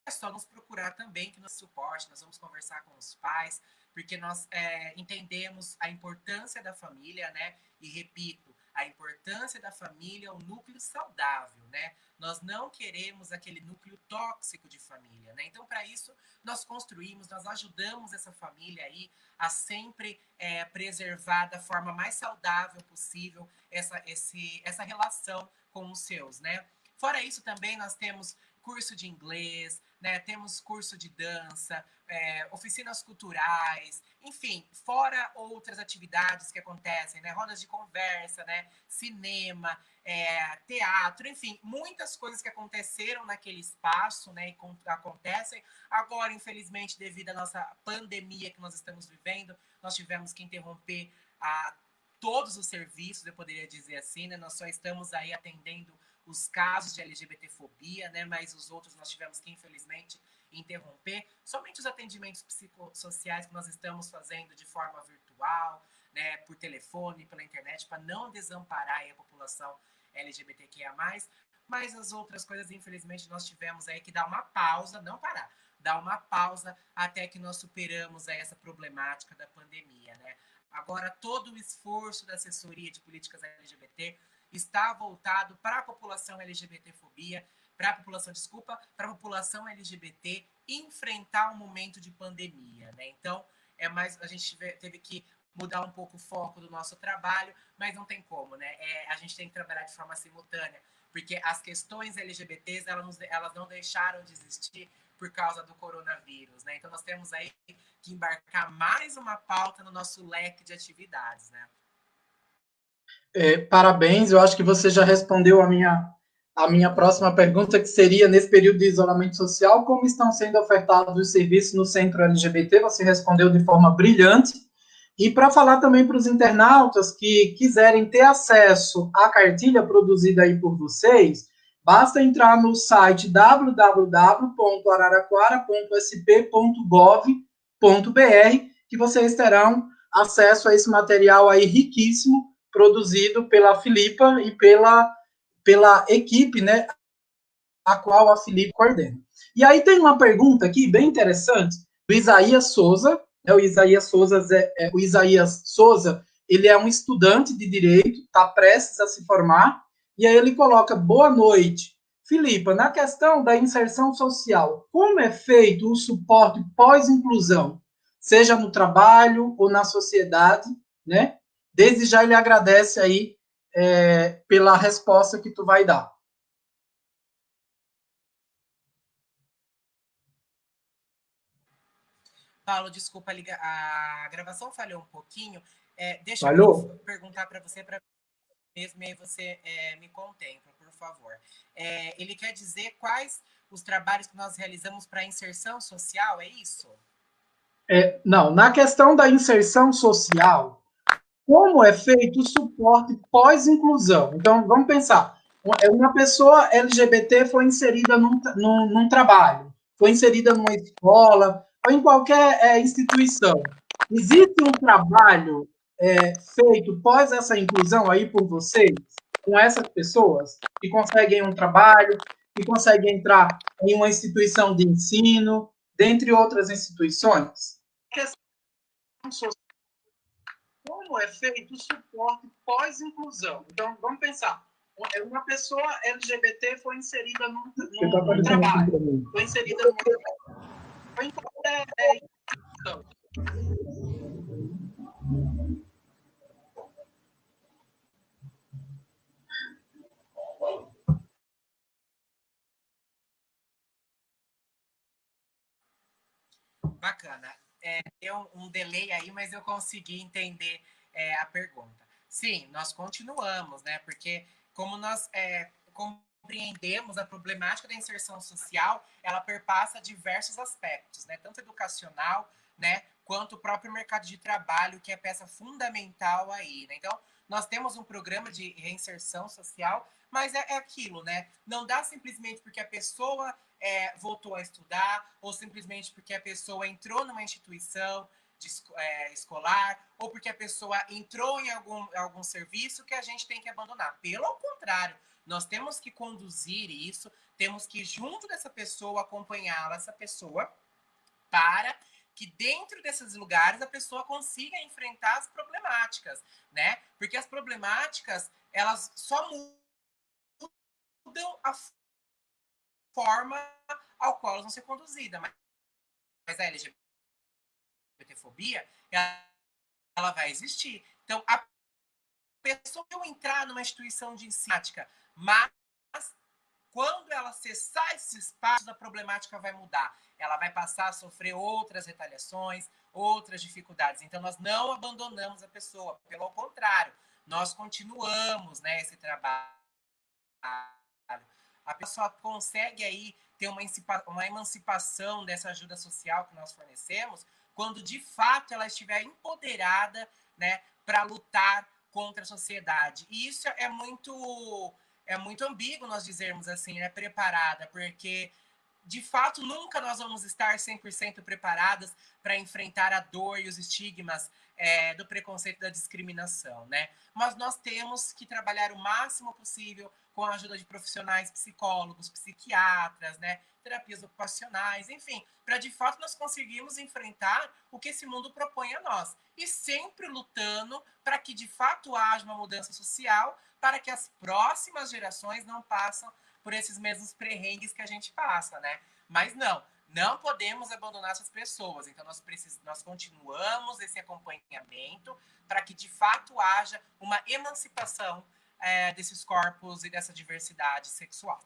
é só nos procurar também que nos suporte, nós vamos conversar com os pais, porque nós entendemos a importância da família, né? E repito, a importância da família é um núcleo saudável, né? Nós não queremos aquele núcleo tóxico de família, né? Então, para isso, nós construímos, nós ajudamos essa família aí a sempre preservar da forma mais saudável possível essa relação com os seus, né? Fora isso, também nós temos curso de inglês, né? Temos curso de dança, oficinas culturais, enfim, fora outras atividades que acontecem, né? Rodas de conversa, né? Cinema, teatro, enfim, muitas coisas que aconteceram naquele espaço, né? E acontecem. Agora, infelizmente, devido à nossa pandemia que nós estamos vivendo, nós tivemos que interromper todos os serviços, eu poderia dizer assim, né? Nós só estamos aí atendendo os casos de LGBTfobia, né? Mas os outros nós tivemos que, infelizmente, interromper. Somente os atendimentos psicossociais que nós estamos fazendo de forma virtual, né? Por telefone, pela internet, para não desamparar a população LGBTQIA+. Mas as outras coisas, infelizmente, nós tivemos aí que dar uma pausa, não parar, dar uma pausa até que nós superamos aí essa problemática da pandemia, né? Agora, todo o esforço da assessoria de políticas LGBT está voltado para a população LGBTfobia, para a população LGBT enfrentar um momento de pandemia, né? Então, a gente teve que mudar um pouco o foco do nosso trabalho, mas não tem como, né? A gente tem que trabalhar de forma simultânea, porque as questões LGBTs, elas não deixaram de existir por causa do coronavírus, né? Então, nós temos aí que embarcar mais uma pauta no nosso leque de atividades, né? Parabéns, eu acho que você já respondeu a minha próxima pergunta, que seria, nesse período de isolamento social, como estão sendo ofertados os serviços no Centro LGBT? Você respondeu de forma brilhante. E para falar também para os internautas que quiserem ter acesso à cartilha produzida aí por vocês, basta entrar no site www.araraquara.sp.gov.br que vocês terão acesso a esse material aí riquíssimo, produzido pela Filipa e pela equipe, né, a qual a Filipa coordena. E aí tem uma pergunta aqui bem interessante, do Isaías Souza, né, o Isaías Souza, ele é um estudante de Direito, está prestes a se formar, e aí ele coloca, boa noite, Filipa, na questão da inserção social, como é feito o suporte pós-inclusão, seja no trabalho ou na sociedade, né? Desde já ele agradece aí pela resposta que tu vai dar. Paulo, desculpa, a gravação falhou um pouquinho. Deixa Falhou? eu perguntar para você, mesmo, e aí você me contempla, por favor. Ele quer dizer quais os trabalhos que nós realizamos para a inserção social, é isso? Não, na questão da inserção social, como é feito o suporte pós-inclusão? Então, vamos pensar. Uma pessoa LGBT foi inserida num trabalho, foi inserida numa escola, ou em qualquer instituição. Existe um trabalho feito pós essa inclusão aí por vocês, com essas pessoas, que conseguem um trabalho, que conseguem entrar em uma instituição de ensino, dentre outras instituições? Como é feito o suporte pós-inclusão? Então, vamos pensar. Uma pessoa LGBT foi inserida num trabalho, foi inserida numa... Bacana. Deu um delay aí, mas eu consegui entender a pergunta. Sim, nós continuamos, né? Porque como nós compreendemos a problemática da inserção social, ela perpassa diversos aspectos, né? Tanto educacional, né? Quanto o próprio mercado de trabalho, que é peça fundamental aí, né? Então, nós temos um programa de reinserção social, mas é aquilo, né? Não dá simplesmente porque a pessoa voltou a estudar, ou simplesmente porque a pessoa entrou numa instituição escolar, ou porque a pessoa entrou em algum serviço que a gente tem que abandonar. Pelo contrário, nós temos que conduzir isso, temos que, junto dessa pessoa, acompanhá-la, essa pessoa, para que dentro desses lugares a pessoa consiga enfrentar as problemáticas, né? Porque as problemáticas, elas só mudam a forma ao qual elas vão ser conduzidas. Mas a LGBTfobia, ela vai existir. Então, a pessoa que entrar numa instituição de ensino, mas quando ela acessar esse espaço, a problemática vai mudar. Ela vai passar a sofrer outras retaliações, outras dificuldades. Então, nós não abandonamos a pessoa. Pelo contrário, nós continuamos, né, esse trabalho. A pessoa consegue aí ter uma emancipação dessa ajuda social que nós fornecemos quando, de fato, ela estiver empoderada, né, para lutar contra a sociedade. E isso é muito ambíguo nós dizermos assim, né, preparada, porque de fato nunca nós vamos estar 100% preparadas para enfrentar a dor e os estigmas do preconceito e da discriminação, né? Mas nós temos que trabalhar o máximo possível com a ajuda de profissionais, psicólogos, psiquiatras, né, terapias ocupacionais, enfim, para de fato nós conseguirmos enfrentar o que esse mundo propõe a nós. E sempre lutando para que de fato haja uma mudança social, para que as próximas gerações não passem por esses mesmos perrengues que a gente passa, né? Mas não podemos abandonar essas pessoas. Então nós continuamos esse acompanhamento para que de fato haja uma emancipação desses corpos e dessa diversidade sexual.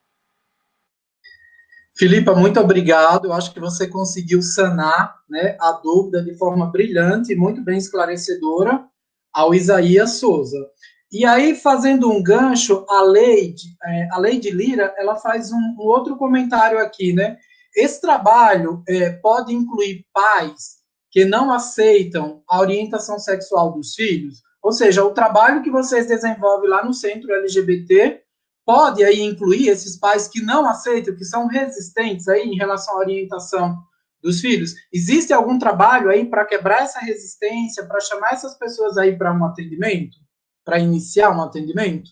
Filipa, muito obrigado. Eu acho que você conseguiu sanar, né, a dúvida de forma brilhante e muito bem esclarecedora ao Isaías Souza. E aí, fazendo um gancho, a Leide Lira, ela faz um outro comentário aqui, né? Esse trabalho pode incluir pais que não aceitam a orientação sexual dos filhos? Ou seja, o trabalho que vocês desenvolvem lá no Centro LGBT pode aí incluir esses pais que não aceitam, que são resistentes aí em relação à orientação dos filhos? Existe algum trabalho aí para quebrar essa resistência, para chamar essas pessoas aí para um atendimento? Para iniciar um atendimento?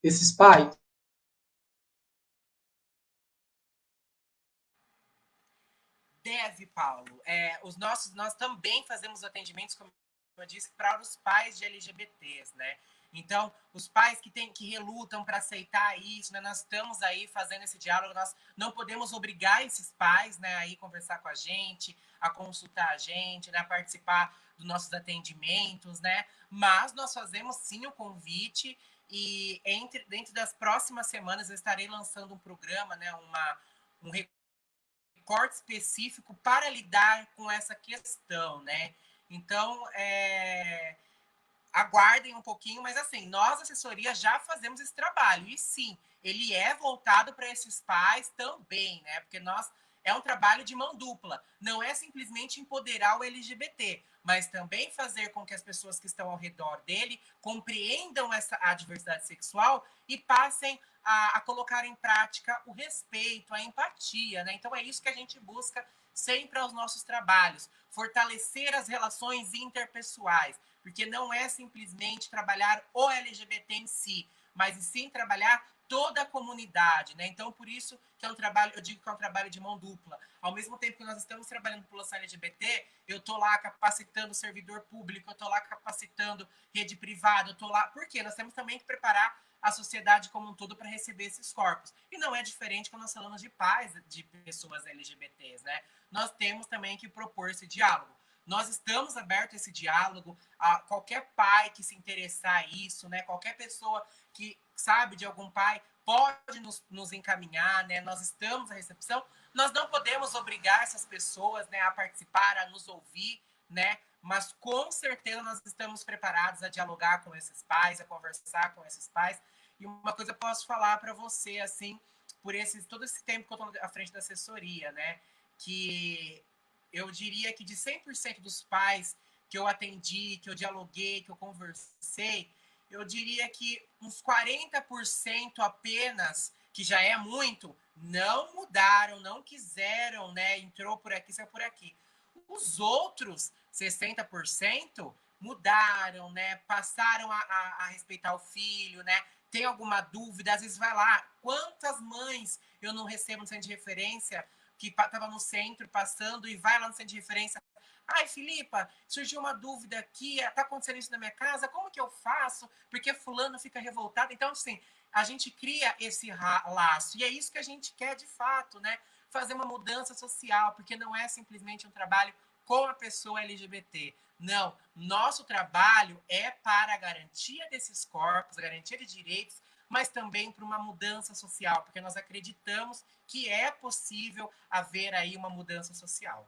Esses pais? Deve, Paulo. Nós também fazemos atendimentos, como eu disse, para os pais de LGBTs, né? Então, os pais que relutam para aceitar isso, né? Nós estamos aí fazendo esse diálogo, nós não podemos obrigar esses pais, né, a ir conversar com a gente, a consultar a gente, né, a participar dos nossos atendimentos, né? Mas nós fazemos sim o convite e dentro das próximas semanas eu estarei lançando um programa, né, um corte específico para lidar com essa questão, né? Então, aguardem um pouquinho, mas assim, nós, assessoria, já fazemos esse trabalho. E sim, ele é voltado para esses pais também, né? Porque é um trabalho de mão dupla. Não é simplesmente empoderar o LGBT, mas também fazer com que as pessoas que estão ao redor dele compreendam a diversidade sexual e passem a colocar em prática o respeito, a empatia, né? Então é isso que a gente busca sempre aos nossos trabalhos, fortalecer as relações interpessoais, porque não é simplesmente trabalhar o LGBT em si, mas sim trabalhar toda a comunidade, né? Então, por isso que é um trabalho, eu digo que é um trabalho de mão dupla. Ao mesmo tempo que nós estamos trabalhando com a população LGBT, eu estou lá capacitando o servidor público, eu estou lá capacitando rede privada, eu estou lá... Por quê? Nós temos também que preparar a sociedade como um todo para receber esses corpos. E não é diferente quando nós falamos de pais de pessoas LGBTs, né? Nós temos também que propor esse diálogo. Nós estamos abertos a esse diálogo, a qualquer pai que se interessar isso, né? Qualquer pessoa que sabe de algum pai pode nos encaminhar, né? Nós estamos à recepção, Nós não podemos obrigar essas pessoas, né, a participar, a nos ouvir, né? Mas com certeza nós estamos preparados a dialogar com esses pais, a conversar com esses pais. E uma coisa eu posso falar para você, assim, por todo esse tempo que eu estou à frente da assessoria, né? Que eu diria que de 100% dos pais que eu atendi, que eu dialoguei, que eu conversei, eu diria que uns 40% apenas, que já é muito, não mudaram, não quiseram, né? Entrou por aqui, saiu por aqui. Os outros 60% mudaram, né? Passaram a respeitar o filho, né? Tem alguma dúvida, às vezes vai lá. Quantas mães eu não recebo no centro de referência que estava no centro passando e vai lá no centro de referência. Ai, Filipa, surgiu uma dúvida aqui, tá acontecendo isso na minha casa, como que eu faço? Porque fulano fica revoltado. Então, assim, a gente cria esse laço. E é isso que a gente quer de fato, né? Fazer uma mudança social, porque não é simplesmente um trabalho com a pessoa LGBT. Não, nosso trabalho é para a garantia desses corpos, a garantia de direitos, mas também para uma mudança social, porque nós acreditamos que é possível haver aí uma mudança social.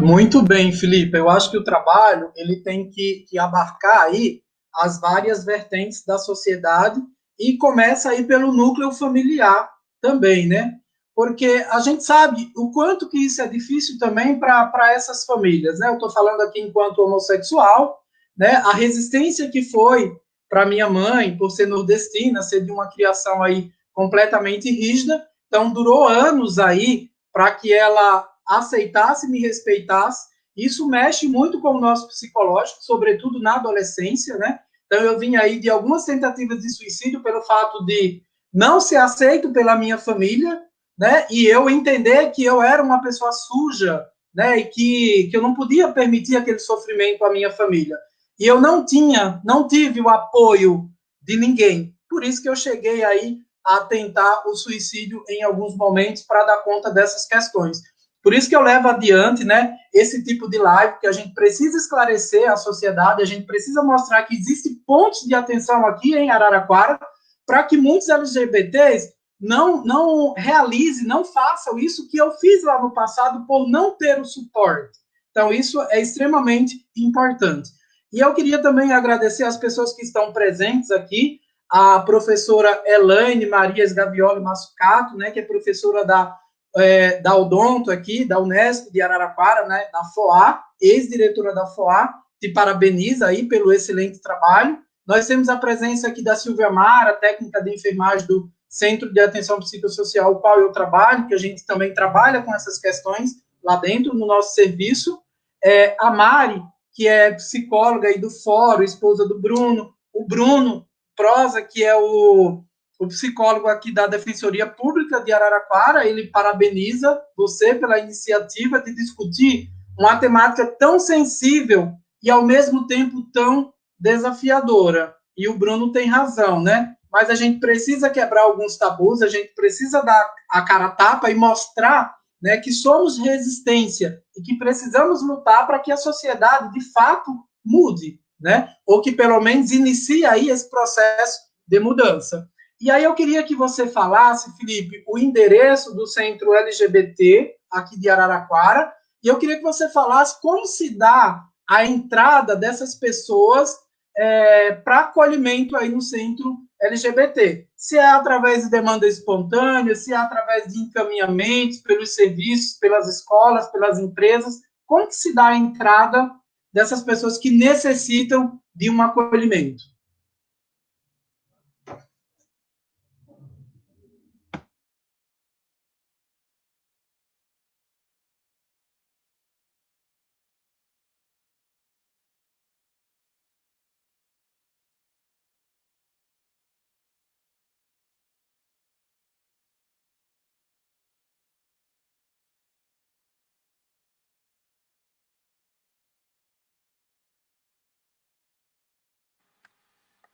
Muito bem, Felipe. Eu acho que o trabalho ele tem que abarcar aí as várias vertentes da sociedade e começa aí pelo núcleo familiar também, né? Porque a gente sabe o quanto que isso é difícil também para essas famílias, né? Eu estou falando aqui enquanto homossexual, né? A resistência que foi para minha mãe, por ser nordestina, ser de uma criação aí completamente rígida, então durou anos aí para que ela aceitasse, me respeitasse. Isso mexe muito com o nosso psicológico, sobretudo na adolescência, né? Então eu vim aí de algumas tentativas de suicídio pelo fato de não ser aceito pela minha família, né? E eu entender que eu era uma pessoa suja, né? E que eu não podia permitir aquele sofrimento à minha família. E eu não tive o apoio de ninguém. Por isso que eu cheguei aí a tentar o suicídio em alguns momentos para dar conta dessas questões. Por isso que eu levo adiante, né, esse tipo de live, que a gente precisa esclarecer a sociedade, a gente precisa mostrar que existem pontos de atenção aqui em Araraquara, para que muitos LGBTs não realizem, não façam isso que eu fiz lá no passado por não ter o suporte. Então, isso é extremamente importante. E eu queria também agradecer as pessoas que estão presentes aqui, a professora Elaine Marias Gavioli Massucato, né, que é professora da Odonto aqui, da Unesp de Araraquara, né, da FOA, ex-diretora da FOA, te parabeniza aí pelo excelente trabalho. Nós temos a presença aqui da Silvia Mara, técnica de enfermagem do Centro de Atenção Psicossocial, o qual eu trabalho, que a gente também trabalha com essas questões lá dentro no nosso serviço. A Mari, que é psicóloga aí do Fórum, esposa do Bruno. O Bruno Prosa, que é o psicólogo aqui da Defensoria Pública de Araraquara, ele parabeniza você pela iniciativa de discutir uma temática tão sensível e, ao mesmo tempo, tão desafiadora. E o Bruno tem razão, né? Mas a gente precisa quebrar alguns tabus, a gente precisa dar a cara a tapa e mostrar, né, que somos resistência e que precisamos lutar para que a sociedade, de fato, mude, né? Ou que, pelo menos, inicie aí esse processo de mudança. E aí eu queria que você falasse, Felipe, o endereço do Centro LGBT aqui de Araraquara, e eu queria que você falasse como se dá a entrada dessas pessoas para acolhimento aí no Centro LGBT. Se é através de demanda espontânea, se é através de encaminhamentos pelos serviços, pelas escolas, pelas empresas, como que se dá a entrada dessas pessoas que necessitam de um acolhimento?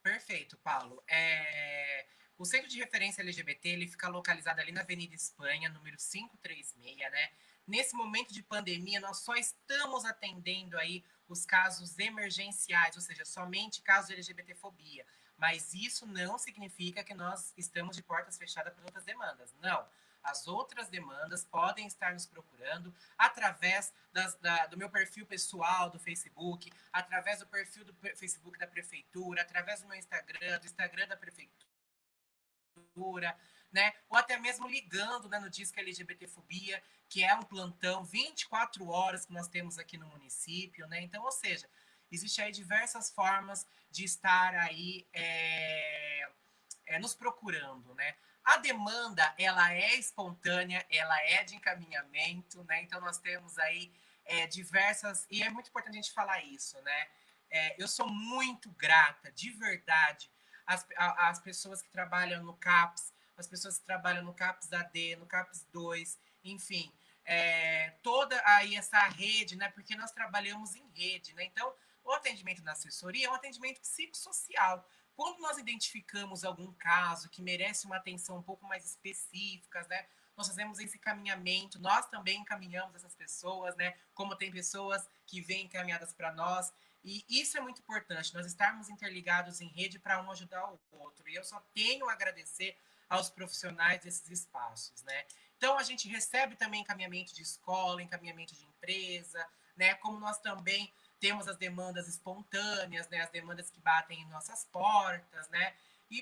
Perfeito, Paulo. O Centro de Referência LGBT ele fica localizado ali na Avenida Espanha, número 536, né? Nesse momento de pandemia, nós só estamos atendendo aí os casos emergenciais, ou seja, somente casos de LGBTfobia. Mas isso não significa que nós estamos de portas fechadas para outras demandas. Não. As outras demandas podem estar nos procurando através do meu perfil pessoal do Facebook, através do perfil do Facebook da Prefeitura, através do meu Instagram, do Instagram da Prefeitura, né? Ou até mesmo ligando, né, no Disque LGBTfobia, que é um plantão 24 horas que nós temos aqui no município, né? Então, ou seja, existem aí diversas formas de estar aí nos procurando, né? A demanda, ela é espontânea, ela é de encaminhamento, né? Então, nós temos aí diversas... E é muito importante a gente falar isso, né? Eu sou muito grata, de verdade, às pessoas que trabalham no CAPS, as pessoas que trabalham no CAPS AD, no CAPS 2, enfim, toda aí essa rede, né? Porque nós trabalhamos em rede, né? Então, o atendimento na assessoria é um atendimento psicossocial. Quando nós identificamos algum caso que merece uma atenção um pouco mais específica, né? Nós fazemos esse encaminhamento, nós também encaminhamos essas pessoas, né? Como tem pessoas que vêm encaminhadas para nós. E isso é muito importante, nós estarmos interligados em rede para um ajudar o outro. E eu só tenho a agradecer aos profissionais desses espaços, né? Então, a gente recebe também encaminhamento de escola, encaminhamento de empresa, né? Como nós também temos as demandas espontâneas, né? As demandas que batem em nossas portas, né?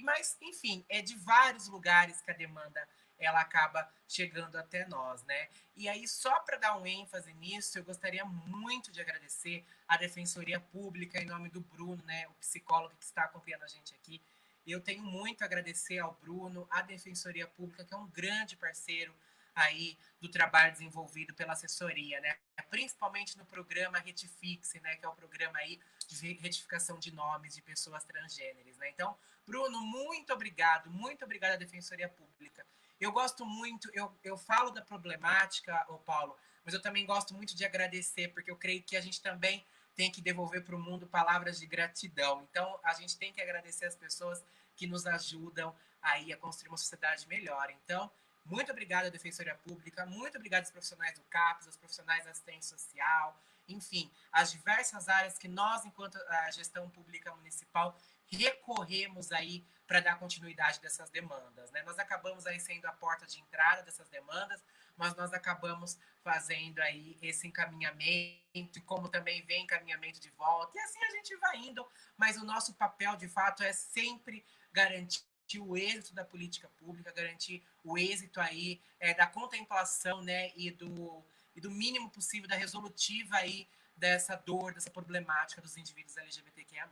Mas, enfim, é de vários lugares que a demanda ela acaba chegando até nós, né? E aí, só para dar um ênfase nisso, eu gostaria muito de agradecer à Defensoria Pública, em nome do Bruno, né? O psicólogo que está acompanhando a gente aqui. Eu tenho muito a agradecer ao Bruno, à Defensoria Pública, que é um grande parceiro aí do trabalho desenvolvido pela assessoria, né? Principalmente no programa Retifixe, né? Que é o programa aí de retificação de nomes de pessoas transgêneres, né? Então, Bruno, muito obrigado à Defensoria Pública. Eu gosto muito, eu falo da problemática, ô Paulo, mas eu também gosto muito de agradecer, porque eu creio que a gente também tem que devolver para o mundo palavras de gratidão. Então, a gente tem que agradecer as pessoas que nos ajudam aí a construir uma sociedade melhor. Então, muito obrigada à Defensoria Pública, muito obrigada aos profissionais do CAPS, aos profissionais da assistência social, enfim, as diversas áreas que nós, enquanto a gestão pública municipal, recorremos aí para dar continuidade dessas demandas, né? Nós acabamos aí sendo a porta de entrada dessas demandas, mas nós acabamos fazendo aí esse encaminhamento, como também vem encaminhamento de volta, e assim a gente vai indo, mas o nosso papel, de fato, é sempre garantir o êxito da política pública, garantir o êxito aí da contemplação, né, e do mínimo possível da resolutiva aí dessa dor, dessa problemática dos indivíduos LGBTQIA+.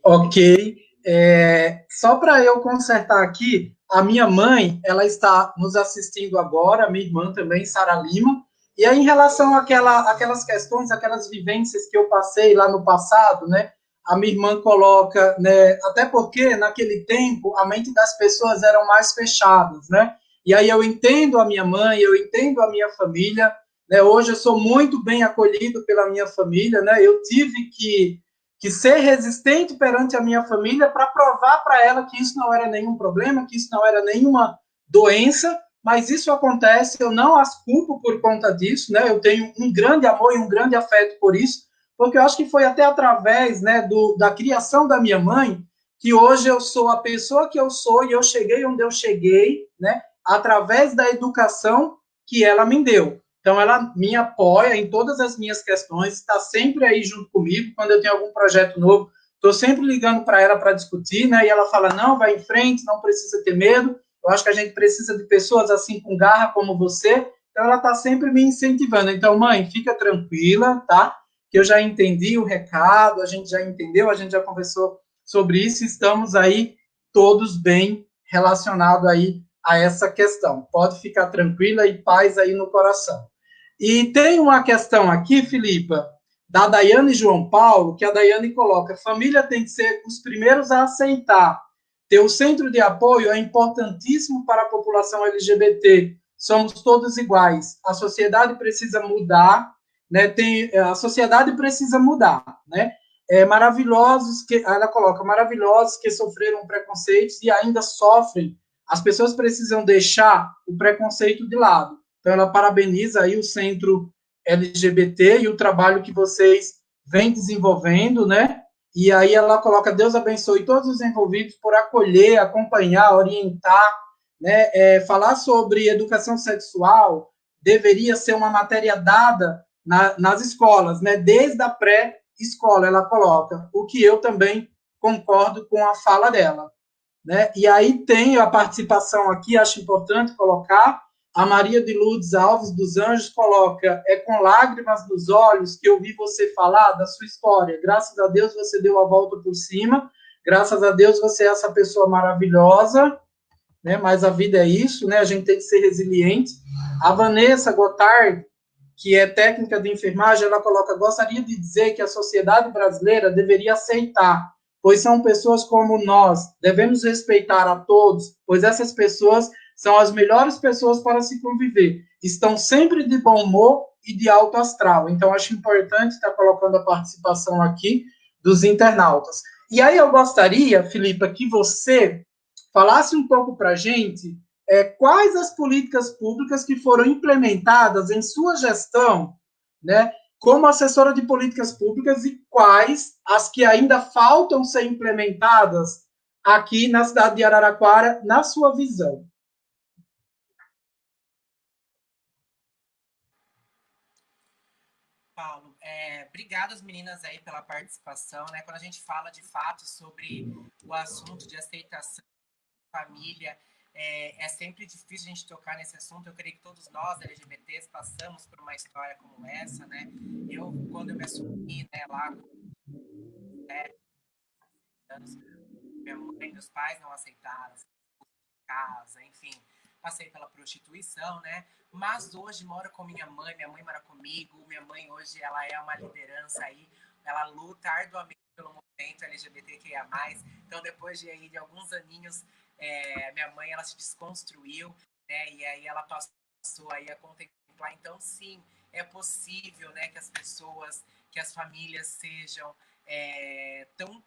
Ok. Só para eu consertar aqui, a minha mãe, ela está nos assistindo agora, a minha irmã também, Sara Lima, e aí em relação àquelas questões, aquelas vivências que eu passei lá no passado, né, a minha irmã coloca, né, até porque naquele tempo a mente das pessoas eram mais fechadas, né, e aí eu entendo a minha mãe, eu entendo a minha família, né, hoje eu sou muito bem acolhido pela minha família, né, eu tive que ser resistente perante a minha família para provar para ela que isso não era nenhum problema, que isso não era nenhuma doença, mas isso acontece, eu não as culpo por conta disso, né? Eu tenho um grande amor e um grande afeto por isso, porque eu acho que foi até através, né, da criação da minha mãe que hoje eu sou a pessoa que eu sou e eu cheguei onde eu cheguei, né, através da educação que ela me deu. Então, ela me apoia em todas as minhas questões, está sempre aí junto comigo. Quando eu tenho algum projeto novo, estou sempre ligando para ela para discutir, né? E ela fala, não, vai em frente, não precisa ter medo. Eu acho que a gente precisa de pessoas assim com garra como você. Então, ela está sempre me incentivando. Então, mãe, fica tranquila, tá? Que eu já entendi o recado, a gente já entendeu, a gente já conversou sobre isso. Estamos aí todos bem relacionados aí a essa questão. Pode ficar tranquila e paz aí no coração. E tem uma questão aqui, Filipa, da Daiane João Paulo, que a Daiane coloca, família tem que ser os primeiros a aceitar. Ter o centro de apoio é importantíssimo para a população LGBT. Somos todos iguais. A sociedade precisa mudar, né? A sociedade precisa mudar, né? Maravilhosos que ela coloca, maravilhosos que sofreram preconceitos e ainda sofrem. As pessoas precisam deixar o preconceito de lado. Então, ela parabeniza aí o Centro LGBT e o trabalho que vocês vêm desenvolvendo, né? E aí ela coloca, Deus abençoe todos os envolvidos por acolher, acompanhar, orientar, né? Falar sobre educação sexual deveria ser uma matéria dada nas escolas, né? Desde a pré-escola, ela coloca, o que eu também concordo com a fala dela. Né? E aí tem a participação aqui, acho importante colocar, a Maria de Lourdes Alves dos Anjos coloca, é com lágrimas nos olhos que eu vi você falar da sua história. Graças a Deus você deu a volta por cima, graças a Deus você é essa pessoa maravilhosa, né? Mas a vida é isso, né? A gente tem que ser resiliente. A Vanessa Gotard, que é técnica de enfermagem, ela coloca, gostaria de dizer que a sociedade brasileira deveria aceitar, pois são pessoas como nós, devemos respeitar a todos, pois essas pessoas são as melhores pessoas para se conviver, estão sempre de bom humor e de alto astral. Então, acho importante estar colocando a participação aqui dos internautas. E aí eu gostaria, Filipa, que você falasse um pouco para a gente quais as políticas públicas que foram implementadas em sua gestão, né, como assessora de políticas públicas e quais as que ainda faltam ser implementadas aqui na cidade de Araraquara, na sua visão. Paulo, obrigado às meninas aí pela participação, né? Quando a gente fala de fato sobre o assunto de aceitação da família, é sempre difícil a gente tocar nesse assunto. Eu creio que todos nós, LGBTs, passamos por uma história como essa, né? Quando eu me assumi, né, lá com 7 anos, minha mãe e meus pais não aceitaram, casa, enfim, passei pela prostituição, né? Mas hoje moro com minha mãe mora comigo, minha mãe hoje ela é uma liderança aí, ela luta arduamente pelo movimento LGBTQIA+. Então, depois de alguns aninhos, minha mãe ela se desconstruiu, né? E aí ela passou aí a contemplar. Então, sim, é possível, né, que as pessoas, que as famílias sejam tão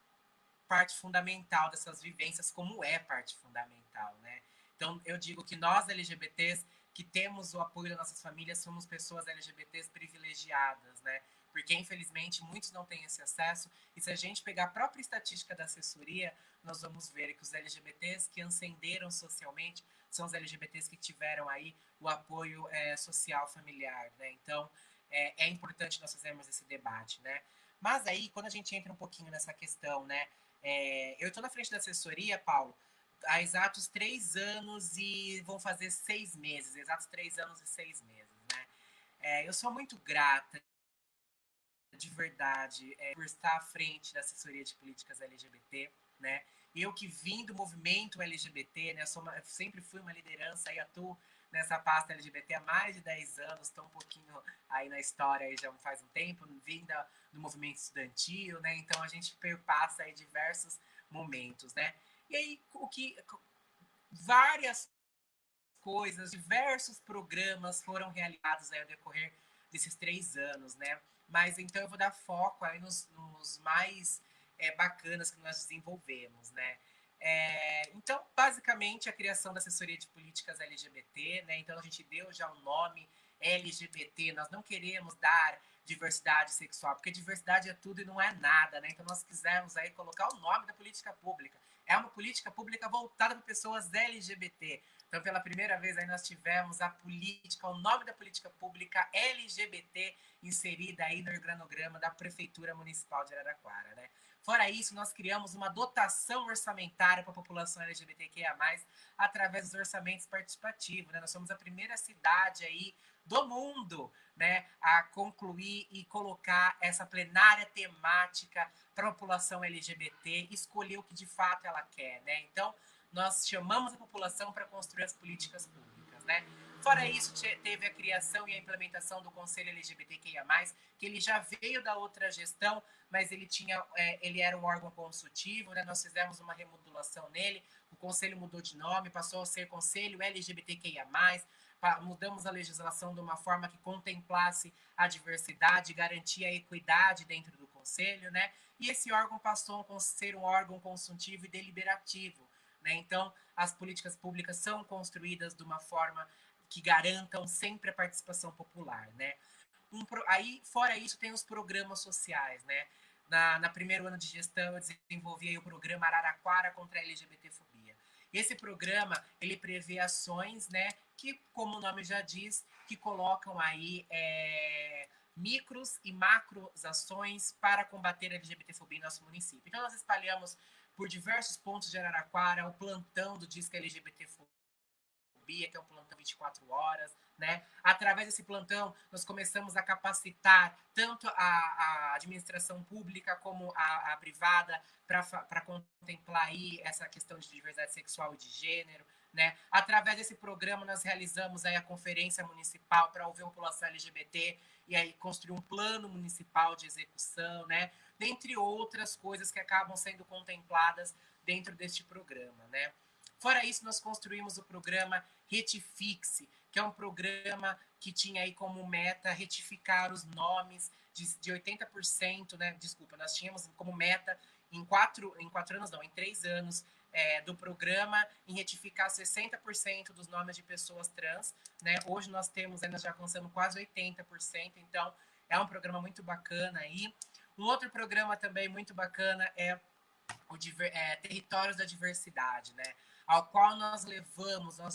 parte fundamental dessas vivências, como é parte fundamental, né? Então, eu digo que nós, LGBTs, que temos o apoio das nossas famílias, somos pessoas LGBTs privilegiadas, né? Porque, infelizmente, muitos não têm esse acesso. E se a gente pegar a própria estatística da assessoria, nós vamos ver que os LGBTs que ascenderam socialmente são os LGBTs que tiveram aí o apoio social familiar, né? Então, é importante nós fazermos esse debate, né? Mas aí, quando a gente entra um pouquinho nessa questão, né? Eu estou na frente da assessoria, Paulo, há exatos 3 anos e vão fazer 6 meses, exatos 3 anos e 6 meses, né? Eu sou muito grata, de verdade, por estar à frente da assessoria de políticas LGBT, né? Eu que vim do movimento LGBT, né? Sempre fui uma liderança e atuo nessa pasta LGBT há mais de 10 anos, estou um pouquinho aí na história aí já faz um tempo, vim do movimento estudantil, né? Então a gente perpassa aí diversos momentos, né? E aí várias coisas, diversos programas foram realizados aí ao decorrer desses 3 anos, né? Mas então eu vou dar foco aí nos mais bacanas que nós desenvolvemos, né? Então, basicamente, a criação da assessoria de políticas LGBT, né? Então a gente deu já um nome LGBT, nós não queremos dar diversidade sexual, porque diversidade é tudo e não é nada, né? Então nós quisemos aí colocar o nome da política pública. É uma política pública voltada para pessoas LGBT. Então, pela primeira vez, aí nós tivemos a política, o nome da política pública LGBT inserida aí no organograma da Prefeitura Municipal de Araraquara, né? Fora isso, nós criamos uma dotação orçamentária para a população LGBTQIA+, através dos orçamentos participativos, né? Nós somos a primeira cidade aí do mundo, né, a concluir e colocar essa plenária temática para a população LGBT, escolher o que de fato ela quer, né? Então, nós chamamos a população para construir as políticas públicas, né? Fora isso, teve a criação e a implementação do Conselho LGBTQIA+, que ele já veio da outra gestão, mas ele era um órgão consultivo, né? Nós fizemos uma remodulação nele, o conselho mudou de nome, passou a ser Conselho LGBTQIA+, mudamos a legislação de uma forma que contemplasse a diversidade, garantia a equidade dentro do conselho, né? E esse órgão passou a ser um órgão consultivo e deliberativo, né? Então, as políticas públicas são construídas de uma forma que garantam sempre a participação popular, né? Aí, fora isso, tem os programas sociais, né? Na primeiro ano de gestão, eu desenvolvi aí o programa Araraquara contra a LGBTfobia. Esse programa, ele prevê ações, né, que, como o nome já diz, que colocam aí micros e macros ações para combater a LGBTfobia em nosso município. Então, nós espalhamos por diversos pontos de Araraquara o plantão do Disque LGBTfobia, que é um plantão 24 horas, né? Através desse plantão, nós começamos a capacitar tanto a administração pública como a privada para contemplar aí essa questão de diversidade sexual e de gênero, né? Através desse programa, nós realizamos aí a conferência municipal para ouvir a população LGBT e aí construir um plano municipal de execução, né? Dentre outras coisas que acabam sendo contempladas dentro deste programa, né? Fora isso, nós construímos o programa Retifixe, que é um programa que tinha aí como meta retificar os nomes de 80%, né? Desculpa, nós tínhamos como meta em 3 anos do programa, em retificar 60% dos nomes de pessoas trans, né? Hoje nós já alcançamos quase 80%, então é um programa muito bacana aí. Um outro programa também muito bacana é o Territórios da Diversidade, né? Ao qual nós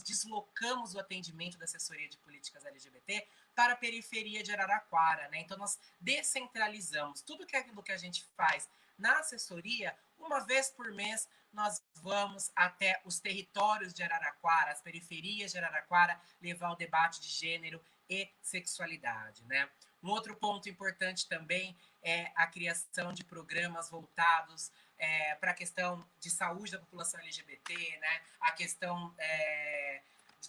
deslocamos o atendimento da assessoria de políticas LGBT para a periferia de Araraquara, né? Então nós descentralizamos tudo aquilo que a gente faz na assessoria. Uma vez por mês nós vamos até os territórios de Araraquara, as periferias de Araraquara, levar o debate de gênero e sexualidade, né? Um outro ponto importante também é a criação de programas voltados para a questão de saúde da população LGBT, né? A questão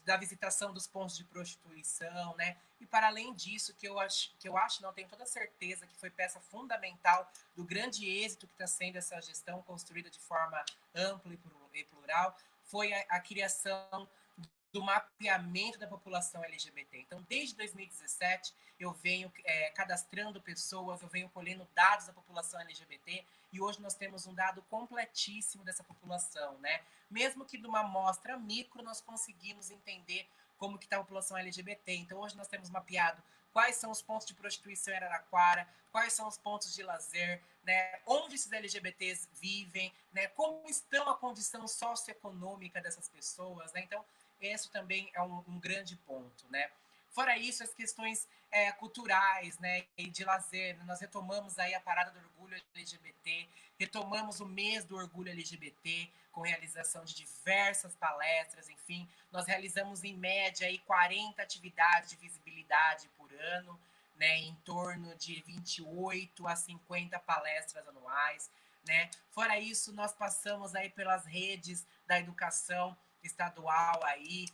da visitação dos pontos de prostituição, né? E para além disso, que eu acho, não tenho toda certeza que foi peça fundamental do grande êxito que está sendo essa gestão construída de forma ampla e plural, foi a criação do mapeamento da população LGBT. Então, desde 2017, eu venho cadastrando pessoas, eu venho colhendo dados da população LGBT, e hoje nós temos um dado completíssimo dessa população, né? Mesmo que de uma amostra micro, nós conseguimos entender como que está a população LGBT. Então, hoje nós temos mapeado quais são os pontos de prostituição em Araraquara, quais são os pontos de lazer, né? Onde esses LGBTs vivem, né? Como estão a condição socioeconômica dessas pessoas, né? Então, esse também é um grande ponto, né? Fora isso, as questões culturais, né, e de lazer, nós retomamos aí a parada do orgulho LGBT, retomamos o mês do orgulho LGBT, com realização de diversas palestras, enfim, nós realizamos em média aí 40 atividades de visibilidade por ano, né, em torno de 28 a 50 palestras anuais, né? Fora isso, nós passamos aí pelas redes da educação estadual aí,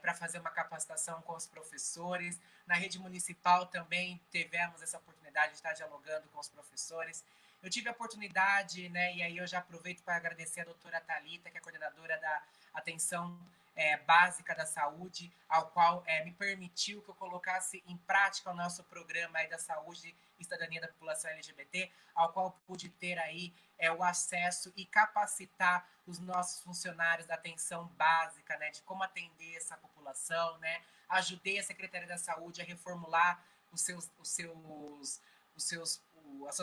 para fazer uma capacitação com os professores. Na rede municipal também tivemos essa oportunidade de estar dialogando com os professores. Eu tive a oportunidade, né, e aí eu já aproveito para agradecer a doutora Thalita, que é coordenadora da atenção básica da saúde, ao qual me permitiu que eu colocasse em prática o nosso programa aí da saúde e cidadania da população LGBT, ao qual pude ter aí o acesso e capacitar os nossos funcionários da atenção básica, né, de como atender essa população, né? Ajudei a Secretaria da Saúde a reformular as suas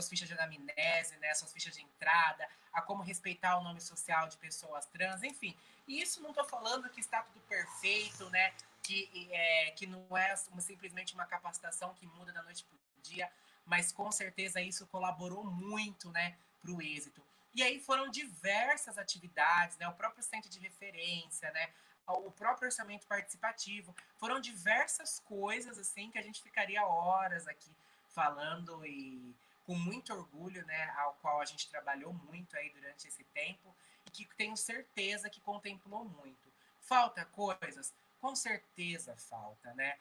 fichas de anamnese, né, as suas fichas de entrada, a como respeitar o nome social de pessoas trans, enfim. E isso não estou falando que está tudo perfeito, né, que não é simplesmente uma capacitação que muda da noite para o dia, mas com certeza isso colaborou muito, né, para o êxito. E aí foram diversas atividades, né, o próprio centro de referência, né, o próprio orçamento participativo, foram diversas coisas assim que a gente ficaria horas aqui falando e com muito orgulho, né, ao qual a gente trabalhou muito aí durante esse tempo e que tenho certeza que contemplou muito. Falta coisas? Com certeza falta, né?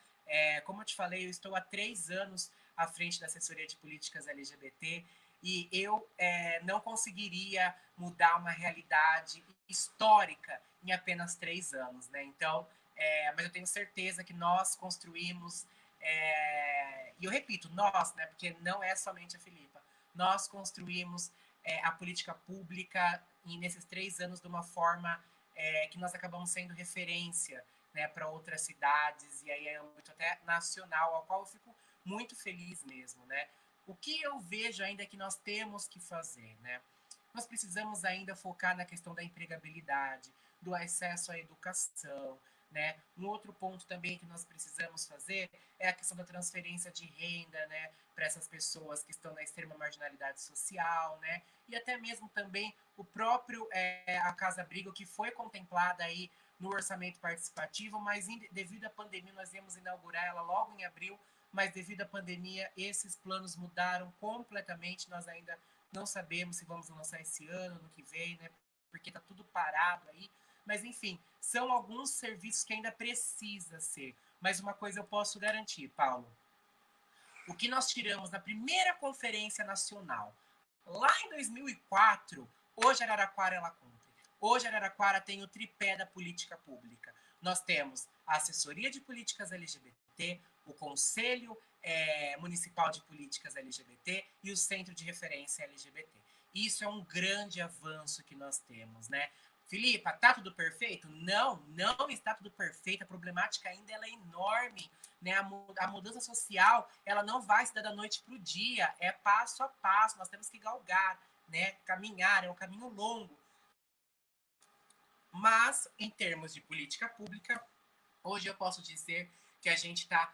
Como eu te falei, eu estou há 3 anos à frente da assessoria de políticas LGBT e eu não conseguiria mudar uma realidade histórica em apenas 3 anos, né? Então, mas eu tenho certeza que nós construímos e eu repito, nós, né, porque não é somente a Filipa, nós construímos a política pública nesses 3 anos de uma forma que nós acabamos sendo referência, né, para outras cidades, e aí é um âmbito até nacional, ao qual eu fico muito feliz mesmo, né? O que eu vejo ainda é que nós temos que fazer, né? Nós precisamos ainda focar na questão da empregabilidade. do acesso à educação, né? Um outro ponto também que nós precisamos fazer é a questão da transferência de renda, né, para essas pessoas que estão na extrema marginalidade social, né? E até mesmo também o próprio a Casa Abrigo, que foi contemplada aí no orçamento participativo, mas devido à pandemia nós íamos inaugurar ela logo em abril, mas devido à pandemia esses planos mudaram completamente, nós ainda não sabemos se vamos lançar esse ano, no que vem, né? Porque está tudo parado aí. Mas, enfim, são alguns serviços que ainda precisa ser. Mas uma coisa eu posso garantir, Paulo. O que nós tiramos na primeira conferência nacional, lá em 2004, hoje Araraquara ela cumpre. Hoje Araraquara tem o tripé da política pública. Nós temos a assessoria de políticas LGBT, o Conselho Municipal de Políticas LGBT e o Centro de Referência LGBT. Isso é um grande avanço que nós temos, né? Filipa, tá tudo perfeito? Não, não está tudo perfeito. A problemática ainda ela é enorme, né? A mudança social ela não vai se dar da noite para o dia, é passo a passo. Nós temos que galgar, né? Caminhar, é um caminho longo. Mas, em termos de política pública, hoje eu posso dizer que a gente está,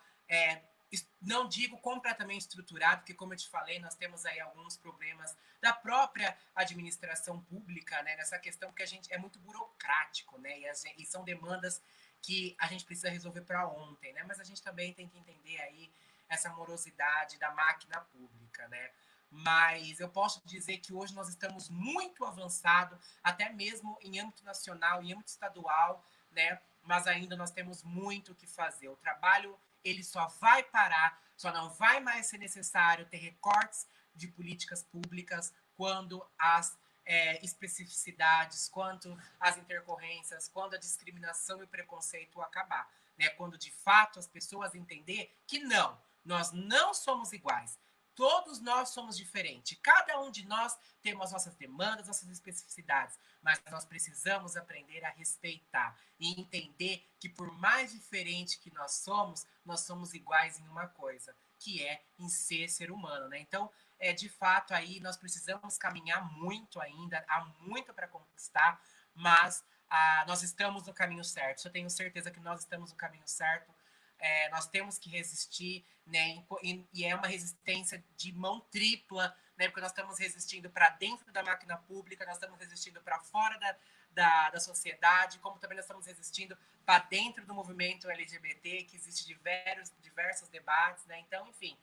não digo completamente estruturado, porque, como eu te falei, nós temos aí alguns problemas da própria administração pública, né, nessa questão que a gente é muito burocrático, né, e são demandas que a gente precisa resolver para ontem, né, mas a gente também tem que entender aí essa morosidade da máquina pública, né. Mas eu posso dizer que hoje nós estamos muito avançados, até mesmo em âmbito nacional, em âmbito estadual, né? Mas ainda nós temos muito o que fazer. O trabalho ele só vai parar, só não vai mais ser necessário ter recortes de políticas públicas quando as especificidades, quanto as intercorrências, quando a discriminação e o preconceito acabar, né? Quando de fato as pessoas entender que não, nós não somos iguais. Todos nós somos diferentes. Cada um de nós temos nossas demandas, nossas especificidades, mas nós precisamos aprender a respeitar e entender que por mais diferente que nós somos iguais em uma coisa, que é em ser humano, né? Então, de fato, aí nós precisamos caminhar muito ainda, há muito para conquistar, mas nós estamos no caminho certo. Eu tenho certeza que nós estamos no caminho certo. Nós temos que resistir, né? E é uma resistência de mão tripla, né? Porque nós estamos resistindo para dentro da máquina pública, nós estamos resistindo para fora da sociedade, como também nós estamos resistindo para dentro do movimento LGBT, que existe diversos debates, né? Então, enfim,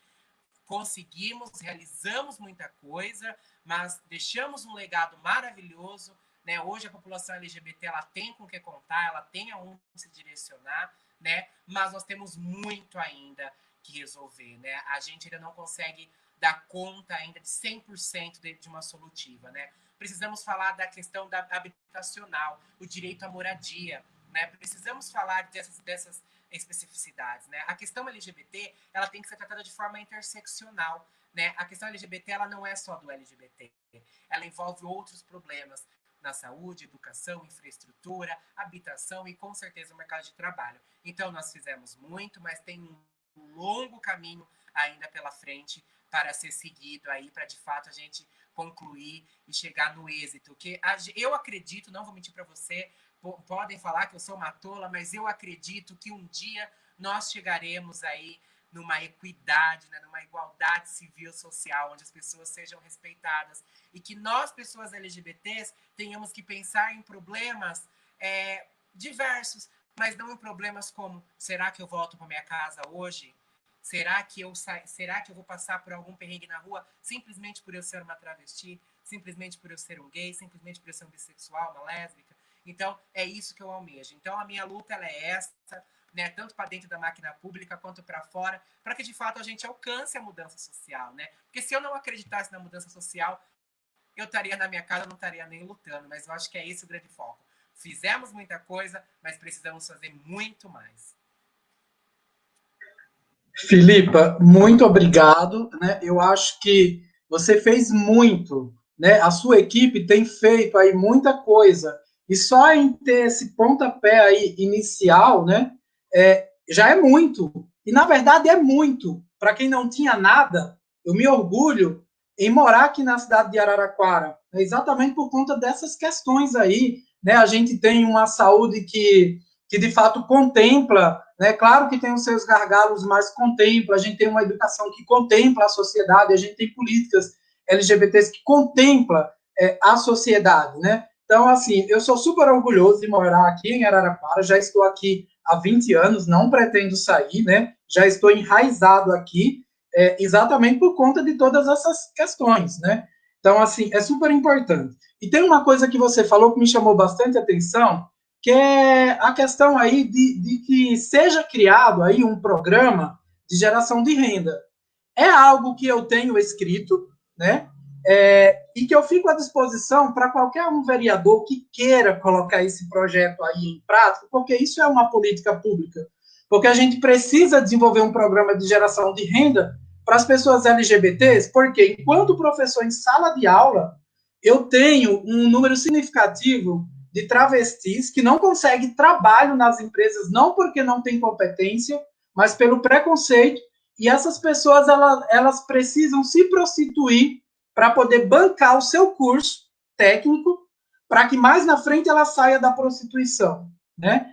conseguimos, realizamos muita coisa, mas deixamos um legado maravilhoso, né? Hoje a população LGBT ela tem com o que contar, ela tem aonde se direcionar, né? Mas nós temos muito ainda que resolver, né? A gente ainda não consegue dar conta ainda de 100% de uma solutiva, né? Precisamos falar da questão da habitacional, o direito à moradia, né? Precisamos falar dessas especificidades, né? A questão LGBT, ela tem que ser tratada de forma interseccional, né? A questão LGBT, ela não é só do LGBT, ela envolve outros problemas na saúde, educação, infraestrutura, habitação e, com certeza, o mercado de trabalho. Então, nós fizemos muito, mas tem um longo caminho ainda pela frente para ser seguido aí, para, de fato, a gente concluir e chegar no êxito. Que eu acredito, não vou mentir para você, podem falar que eu sou uma tola, mas eu acredito que um dia nós chegaremos aí numa equidade, né, numa igualdade civil social, onde as pessoas sejam respeitadas e que nós, pessoas LGBTs, tenhamos que pensar em problemas diversos, mas não em problemas como: será que eu volto para minha casa hoje? Será que eu vou passar por algum perrengue na rua simplesmente por eu ser uma travesti, simplesmente por eu ser um gay, simplesmente por eu ser um bissexual, uma lésbica? Então, é isso que eu almejo. Então, a minha luta ela é essa, né, tanto para dentro da máquina pública quanto para fora, para que de fato a gente alcance a mudança social, né? Porque se eu não acreditasse na mudança social, eu estaria na minha casa, não estaria nem lutando, mas eu acho que é esse o grande foco. Fizemos muita coisa, mas precisamos fazer muito mais. Filipa, muito obrigado, né? Eu acho que você fez muito, né? A sua equipe tem feito aí muita coisa e só em ter esse pontapé aí inicial, né? Já é muito. E na verdade é muito. Para quem não tinha nada, eu me orgulho em morar aqui na cidade de Araraquara, exatamente por conta dessas questões aí, né? A gente tem uma saúde que de fato contempla, né? Claro que tem os seus gargalos, mas contempla. A gente tem uma educação que contempla a sociedade, a gente tem políticas LGBTs que contempla a sociedade, né? Então, assim, eu sou super orgulhoso de morar aqui em Araraquara, já estou aqui há 20 anos, não pretendo sair, né? Já estou enraizado aqui, exatamente por conta de todas essas questões, né? Então, assim, é super importante. E tem uma coisa que você falou que me chamou bastante atenção, que é a questão aí de que seja criado aí um programa de geração de renda. É algo que eu tenho escrito, né? E que eu fico à disposição para qualquer um vereador que queira colocar esse projeto aí em prática, porque isso é uma política pública. Porque a gente precisa desenvolver um programa de geração de renda para as pessoas LGBTs, porque enquanto professor em sala de aula, eu tenho um número significativo de travestis que não conseguem trabalho nas empresas, não porque não têm competência, mas pelo preconceito, e essas pessoas elas precisam se prostituir para poder bancar o seu curso técnico, para que mais na frente ela saia da prostituição, né?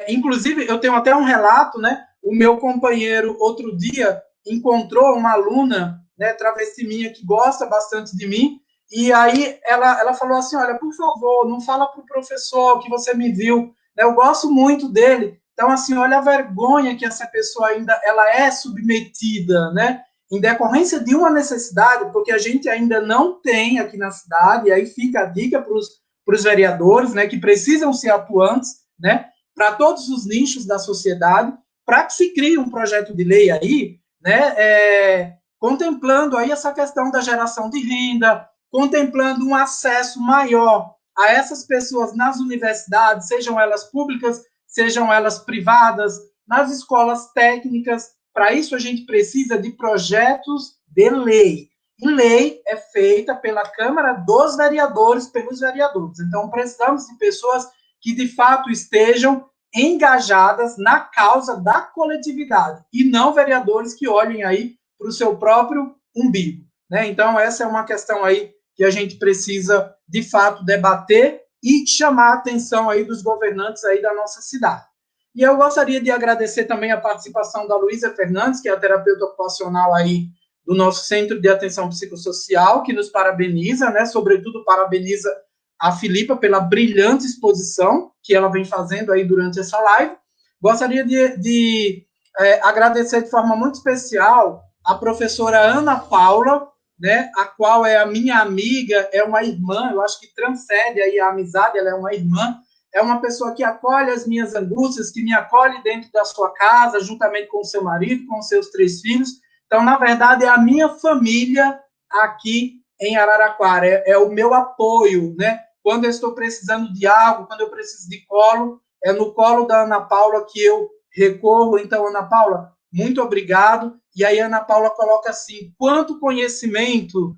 Inclusive, eu tenho até um relato, né? O meu companheiro, outro dia, encontrou uma aluna, né, travesti minha, que gosta bastante de mim, e aí ela falou assim, olha, por favor, não fala para o professor que você me viu, né? Eu gosto muito dele. Então, assim, olha a vergonha que essa pessoa ainda ela é submetida, né? Em decorrência de uma necessidade, porque a gente ainda não tem aqui na cidade, e aí fica a dica para os vereadores, né, que precisam ser atuantes, né, para todos os nichos da sociedade, para que se crie um projeto de lei aí, né, contemplando aí essa questão da geração de renda, contemplando um acesso maior a essas pessoas nas universidades, sejam elas públicas, sejam elas privadas, nas escolas técnicas. Para isso, a gente precisa de projetos de lei. E lei é feita pela Câmara dos Vereadores, pelos vereadores. Então, precisamos de pessoas que, de fato, estejam engajadas na causa da coletividade, e não vereadores que olhem aí para o seu próprio umbigo, né? Então, essa é uma questão aí que a gente precisa, de fato, debater e chamar a atenção aí dos governantes aí da nossa cidade. E eu gostaria de agradecer também a participação da Luísa Fernandes, que é a terapeuta ocupacional aí do nosso Centro de Atenção Psicossocial, que nos parabeniza, né? Sobretudo parabeniza a Filipa pela brilhante exposição que ela vem fazendo aí durante essa live. Gostaria de agradecer de forma muito especial a professora Ana Paula, né, a qual é a minha amiga, é uma irmã, eu acho que transcende aí a amizade, ela é uma irmã, é uma pessoa que acolhe as minhas angústias, que me acolhe dentro da sua casa, juntamente com o seu marido, com os seus 3 filhos. Então, na verdade, é a minha família aqui em Araraquara, é o meu apoio, né? Quando eu estou precisando de algo, quando eu preciso de colo, é no colo da Ana Paula que eu recorro. Então, Ana Paula, muito obrigado. E aí, Ana Paula coloca assim, quanto conhecimento,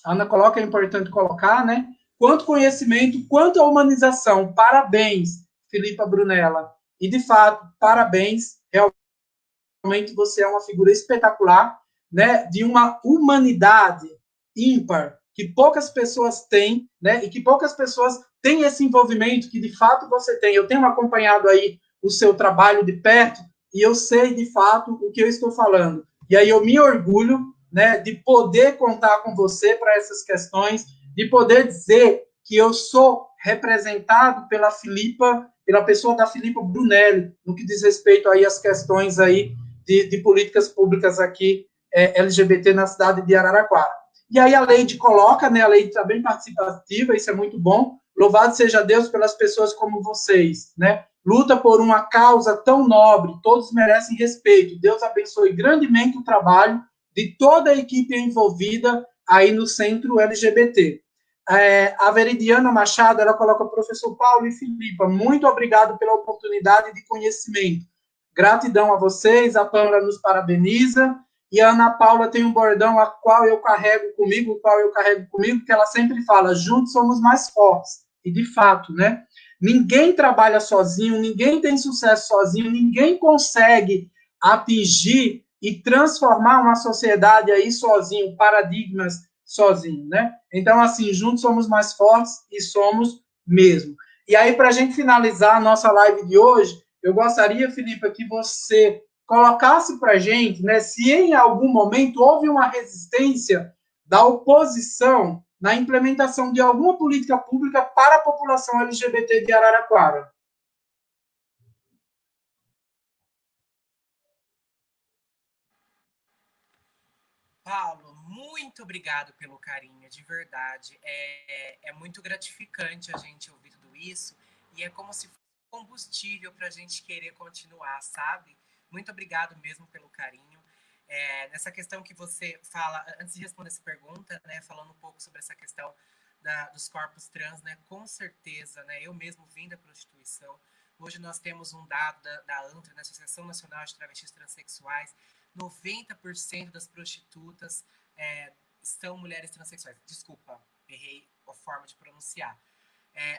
Ana coloca, é importante colocar, né? Quanto conhecimento, quanto a humanização. Parabéns, Filipa Brunella. E, de fato, parabéns. Realmente você é uma figura espetacular, né? De uma humanidade ímpar, que poucas pessoas têm, né? E que poucas pessoas têm esse envolvimento que, de fato, você tem. Eu tenho acompanhado aí o seu trabalho de perto e eu sei, de fato, o que eu estou falando. E aí eu me orgulho, né, de poder contar com você para essas questões, de poder dizer que eu sou representado pela Filipa, pela pessoa da Filipa Brunelli, no que diz respeito aí às questões aí de políticas públicas aqui LGBT na cidade de Araraquara. E aí a Leide coloca, né, a Leide está bem participativa, isso é muito bom. Louvado seja Deus pelas pessoas como vocês, né? Luta por uma causa tão nobre, todos merecem respeito. Deus abençoe grandemente o trabalho de toda a equipe envolvida aí no Centro LGBT. A Veridiana Machado, ela coloca professor Paulo e Filipa, muito obrigado pela oportunidade de conhecimento. Gratidão a vocês, a Pamela nos parabeniza, e a Ana Paula tem um bordão a qual eu carrego comigo, que ela sempre fala, juntos somos mais fortes. E, de fato, né? Ninguém trabalha sozinho, ninguém tem sucesso sozinho, ninguém consegue atingir e transformar uma sociedade aí sozinho, paradigmas sozinho, né? Então, assim, juntos somos mais fortes e somos mesmo. E aí, para a gente finalizar a nossa live de hoje, eu gostaria, Filipe, que você colocasse para a gente, né, se em algum momento houve uma resistência da oposição na implementação de alguma política pública para a população LGBT de Araraquara. Paulo, muito obrigado pelo carinho, de verdade. É muito gratificante a gente ouvir tudo isso e é como se fosse combustível para a gente querer continuar, sabe? Muito obrigado mesmo pelo carinho. Nessa questão que você fala, antes de responder essa pergunta, né, falando um pouco sobre essa questão dos corpos trans, né, com certeza, né, eu mesmo vim da prostituição. Hoje nós temos um dado da ANTRA, da Associação Nacional de Travestis Transsexuais, 90% das prostitutas são mulheres transexuais. Desculpa, errei a forma de pronunciar.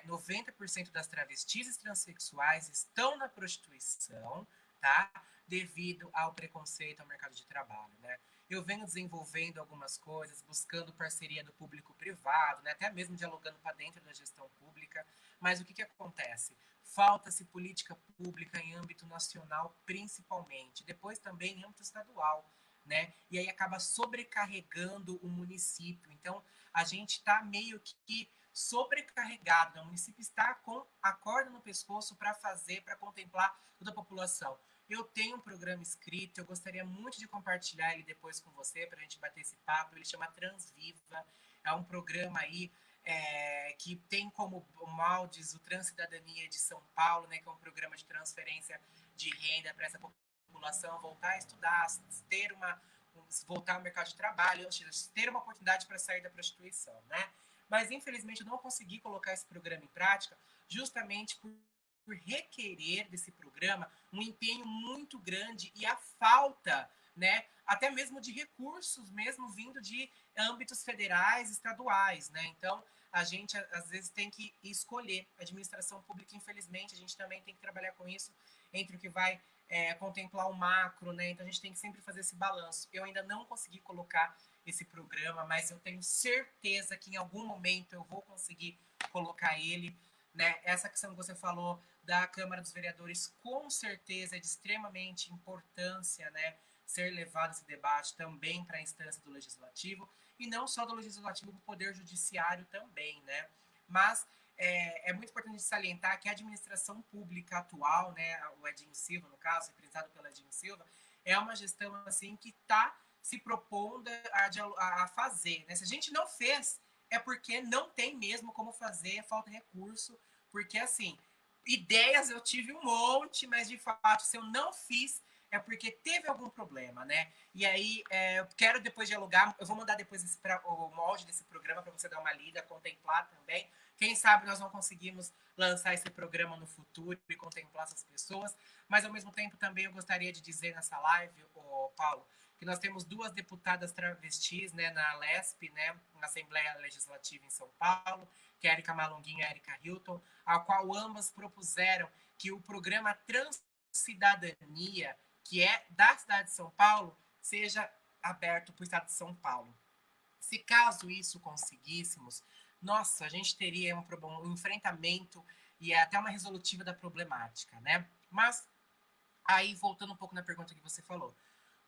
90% das travestis e transexuais estão na prostituição, tá? Devido ao preconceito ao mercado de trabalho, né? Eu venho desenvolvendo algumas coisas, buscando parceria do público-privado, né? Até mesmo dialogando para dentro da gestão pública. Mas o que acontece? Falta-se política pública em âmbito nacional, principalmente. Depois também em âmbito estadual, né? E aí acaba sobrecarregando o município. Então, a gente está meio que sobrecarregado, né? O município está com a corda no pescoço para fazer, para contemplar toda a população. Eu tenho um programa escrito, eu gostaria muito de compartilhar ele depois com você, para a gente bater esse papo. Ele chama Transviva, é um programa aí que tem como moldes o Transcidadania de São Paulo, né, que é um programa de transferência de renda para essa população voltar a estudar, voltar ao mercado de trabalho, ou seja, ter uma oportunidade para sair da prostituição, né? Mas, infelizmente, eu não consegui colocar esse programa em prática justamente por requerer desse programa um empenho muito grande e a falta, né, até mesmo de recursos, mesmo vindo de âmbitos federais, estaduais, né? Então, a gente, às vezes, tem que escolher. A administração pública, infelizmente, a gente também tem que trabalhar com isso, entre o que vai contemplar o macro, né? Então, a gente tem que sempre fazer esse balanço. Eu ainda não consegui colocar esse programa, mas eu tenho certeza que em algum momento eu vou conseguir colocar ele, né? Essa questão que você falou da Câmara dos Vereadores, com certeza é de extremamente importância, né, ser levado esse debate também para a instância do Legislativo, e não só do Legislativo, do Poder Judiciário também, né? Mas é muito importante salientar que a administração pública atual, né, o Edinho Silva, no caso, representado pelo Edinho Silva, é uma gestão assim que está se propondo a fazer, né? Se a gente não fez, é porque não tem mesmo como fazer, falta recurso, porque assim, ideias eu tive um monte, mas de fato, se eu não fiz, é porque teve algum problema, né? E aí, eu quero depois dialogar, eu vou mandar depois o molde desse programa para você dar uma lida, contemplar também. Quem sabe nós não conseguimos lançar esse programa no futuro e contemplar essas pessoas, mas ao mesmo tempo também eu gostaria de dizer nessa live, Paulo, que nós temos duas deputadas travestis, né, na LESP, né, na Assembleia Legislativa em São Paulo, que é a Erika Malunguinho e a Erika Hilton, a qual ambas propuseram que o programa Transcidadania, que é da cidade de São Paulo, seja aberto para o estado de São Paulo. Se caso isso conseguíssemos, nossa, a gente teria um enfrentamento e até uma resolutiva da problemática, né? Mas, aí, voltando um pouco na pergunta que você falou,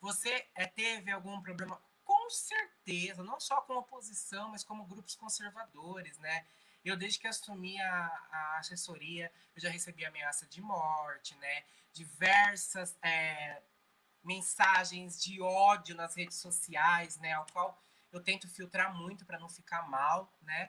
você teve algum problema? Com certeza, não só com oposição, mas como grupos conservadores, né? Eu, desde que assumi a assessoria, eu já recebi ameaça de morte, né? Diversas mensagens de ódio nas redes sociais, né? Ao qual eu tento filtrar muito para não ficar mal, né?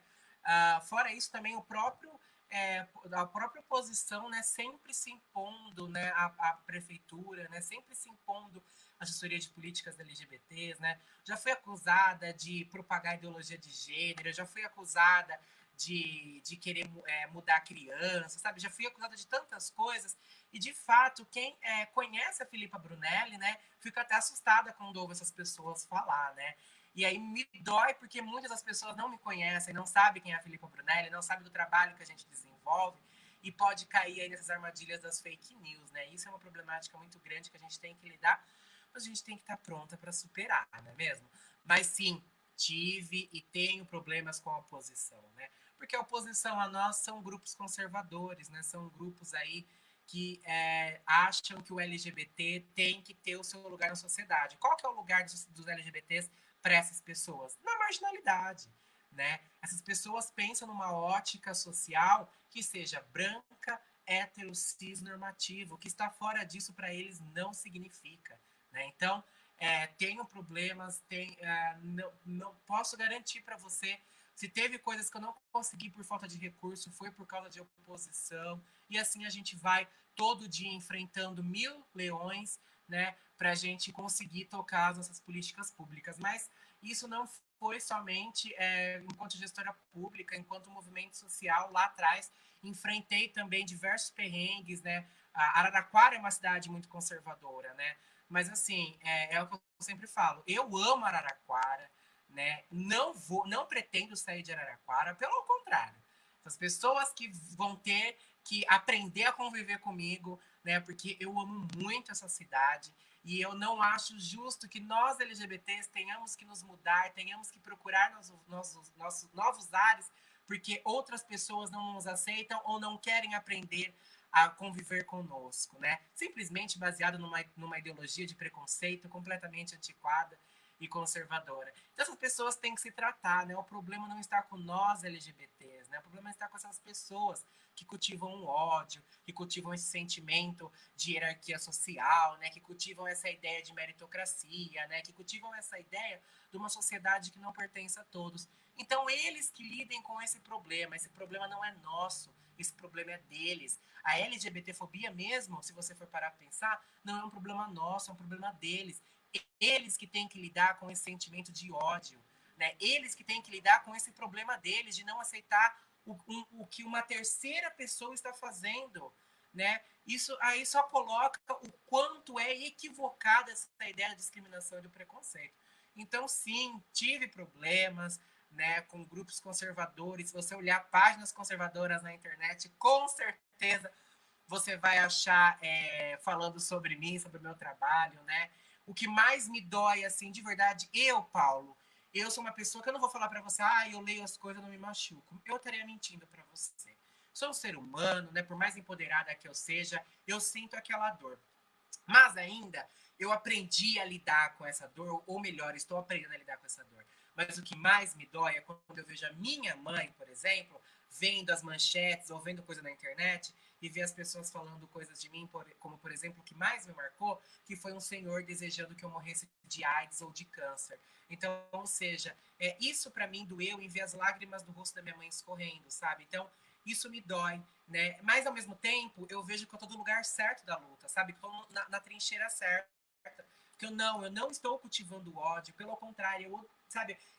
Fora isso, também a própria oposição, né, sempre se impondo, né, à prefeitura, né, sempre se impondo à assessoria de políticas LGBTs, né, já fui acusada de propagar ideologia de gênero, já fui acusada de querer mudar a criança, sabe, já fui acusada de tantas coisas, e de fato, quem conhece a Filipa Brunelli, né, fica até assustada quando ouve essas pessoas falar, né, e aí me dói porque muitas das pessoas não me conhecem, não sabem quem é a Filipa Brunelli, não sabem do trabalho que a gente desenvolve e pode cair aí nessas armadilhas das fake news, né? Isso é uma problemática muito grande que a gente tem que lidar, mas a gente tem que estar pronta para superar, não é mesmo? Mas sim, tive e tenho problemas com a oposição, né? Porque a oposição a nós são grupos conservadores, né? São grupos aí que acham que o LGBT tem que ter o seu lugar na sociedade. Qual que é o lugar dos LGBTs para essas pessoas? Na marginalidade, né? Essas pessoas pensam numa ótica social que seja branca, hétero, cis, normativo. O que está fora disso para eles não significa, né? Então, tenho problemas, não posso garantir para você. Se teve coisas que eu não consegui por falta de recurso, foi por causa de oposição. E assim a gente vai todo dia enfrentando 1000 leões, né, para a gente conseguir tocar as nossas políticas públicas. Mas isso não foi somente enquanto gestora pública, enquanto movimento social lá atrás. Enfrentei também diversos perrengues, né? A Araraquara é uma cidade muito conservadora, né? Mas assim, é o que eu sempre falo. Eu amo Araraquara, né? Não pretendo sair de Araraquara, pelo contrário. As pessoas que vão ter que aprender a conviver comigo, né? Porque eu amo muito essa cidade e eu não acho justo que nós LGBTs tenhamos que nos mudar, tenhamos que procurar nossos novos ares, porque outras pessoas não nos aceitam ou não querem aprender a conviver conosco, né? Simplesmente baseado numa ideologia de preconceito completamente antiquada e conservadora. Então, essas pessoas têm que se tratar, né? O problema não está com nós LGBTs, né? O problema está com essas pessoas que cultivam o ódio, que cultivam esse sentimento de hierarquia social, né? Que cultivam essa ideia de meritocracia, né? Que cultivam essa ideia de uma sociedade que não pertence a todos. Então, eles que lidem com esse problema não é nosso, esse problema é deles. A LGBTfobia mesmo, se você for parar para pensar, não é um problema nosso, é um problema deles. Eles que têm que lidar com esse sentimento de ódio, né? Eles que têm que lidar com esse problema deles de não aceitar o que uma terceira pessoa está fazendo, né? Isso aí só coloca o quanto é equivocada essa ideia de discriminação e do preconceito. Então, sim, tive problemas, né, com grupos conservadores. Se você olhar páginas conservadoras na internet, com certeza você vai achar falando sobre mim, sobre o meu trabalho, né? O que mais me dói, assim, de verdade, Paulo, eu sou uma pessoa que eu não vou falar para você, eu leio as coisas, eu não me machuco. Eu estaria mentindo para você. Sou um ser humano, né? Por mais empoderada que eu seja, eu sinto aquela dor. Mas ainda, eu aprendi a lidar com essa dor, ou melhor, estou aprendendo a lidar com essa dor. Mas o que mais me dói é quando eu vejo a minha mãe, por exemplo, vendo as manchetes ou vendo coisa na internet e ver as pessoas falando coisas de mim, como, por exemplo, o que mais me marcou, que foi um senhor desejando que eu morresse de AIDS ou de câncer. Então, ou seja, isso para mim doeu em ver as lágrimas do rosto da minha mãe escorrendo, sabe? Então, isso me dói, né? Mas, ao mesmo tempo, eu vejo que eu tô no lugar certo da luta, sabe? Que eu tô na trincheira certa. Que eu não estou cultivando ódio, pelo contrário,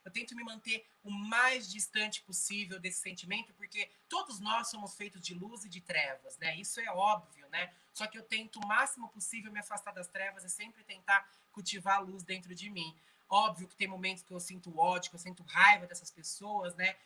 eu tento me manter o mais distante possível desse sentimento, porque todos nós somos feitos de luz e de trevas, né? Isso é óbvio, né? Só que eu tento o máximo possível me afastar das trevas e sempre tentar cultivar a luz dentro de mim. Óbvio que tem momentos que eu sinto ódio, que eu sinto raiva dessas pessoas, né?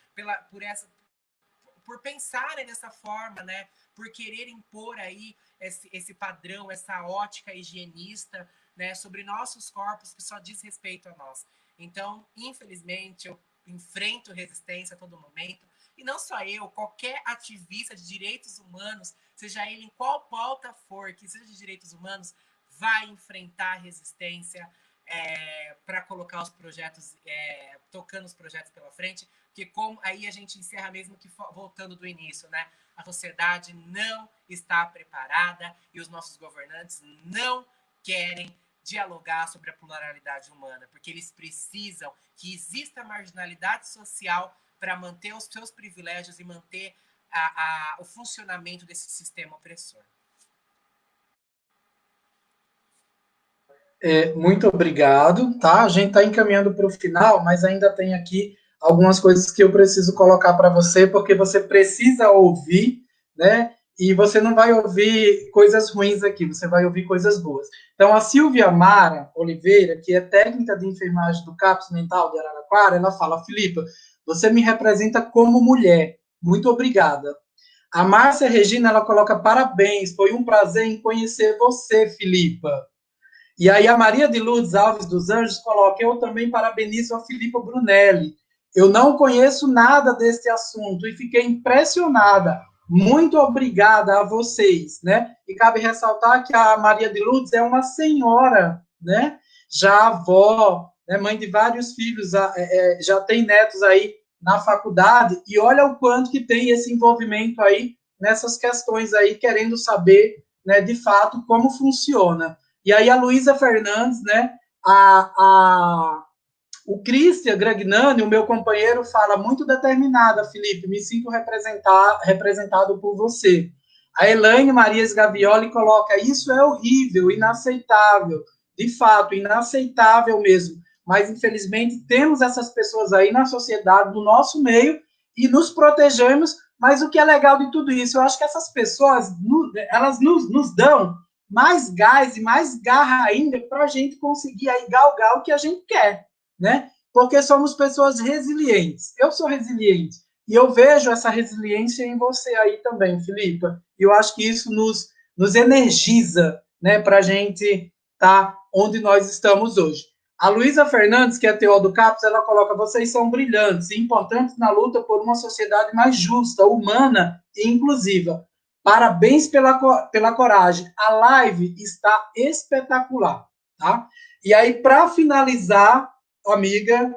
Por pensarem dessa forma, né? Por querer impor aí esse padrão, essa ótica higienista, né? Sobre nossos corpos que só diz respeito a nós. Então, infelizmente, eu enfrento resistência a todo momento. E não só eu, qualquer ativista de direitos humanos, seja ele em qual pauta for, que seja de direitos humanos, vai enfrentar resistência para colocar os projetos, tocando os projetos pela frente, porque como aí a gente encerra mesmo que voltando do início, né? A sociedade não está preparada e os nossos governantes não querem dialogar sobre a pluralidade humana, porque eles precisam que exista marginalidade social para manter os seus privilégios e manter o funcionamento desse sistema opressor. Muito obrigado, tá? A gente está encaminhando para o final, mas ainda tem aqui algumas coisas que eu preciso colocar para você, porque você precisa ouvir, né? E você não vai ouvir coisas ruins aqui, você vai ouvir coisas boas. Então, a Silvia Mara Oliveira, que é técnica de enfermagem do CAPS Mental de Araraquara, ela fala: Filipa, você me representa como mulher. Muito obrigada. A Márcia Regina, ela coloca: parabéns, foi um prazer em conhecer você, Filipa. E aí a Maria de Lourdes Alves dos Anjos coloca: eu também parabenizo a Filipa Brunelli. Eu não conheço nada deste assunto e fiquei impressionada. Muito obrigada a vocês, né? E cabe ressaltar que a Maria de Lourdes é uma senhora, né? Já avó, né? Mãe de vários filhos, já tem netos aí na faculdade, e olha o quanto que tem esse envolvimento aí nessas questões aí, querendo saber, né, de fato, como funciona. E aí a Luísa Fernandes, né, o Christian Gragnani, o meu companheiro, fala muito determinada, Felipe, me sinto representado por você. A Elaine Marias Gavioli coloca: isso é horrível, inaceitável, de fato, inaceitável mesmo. Mas, infelizmente, temos essas pessoas aí na sociedade, no nosso meio, e nos protegemos. Mas o que é legal de tudo isso, eu acho que essas pessoas, elas nos dão mais gás e mais garra ainda para a gente conseguir aí galgar o que a gente quer, né? Porque somos pessoas resilientes. Eu sou resiliente e eu vejo essa resiliência em você aí também, Filipa. E eu acho que isso nos energiza, né, para a gente estar onde nós estamos hoje. A Luísa Fernandes, que é TO do CAPES, ela coloca: vocês são brilhantes e importantes na luta por uma sociedade mais justa, humana e inclusiva. Parabéns pela coragem. A live está espetacular, tá? E aí, para finalizar, amiga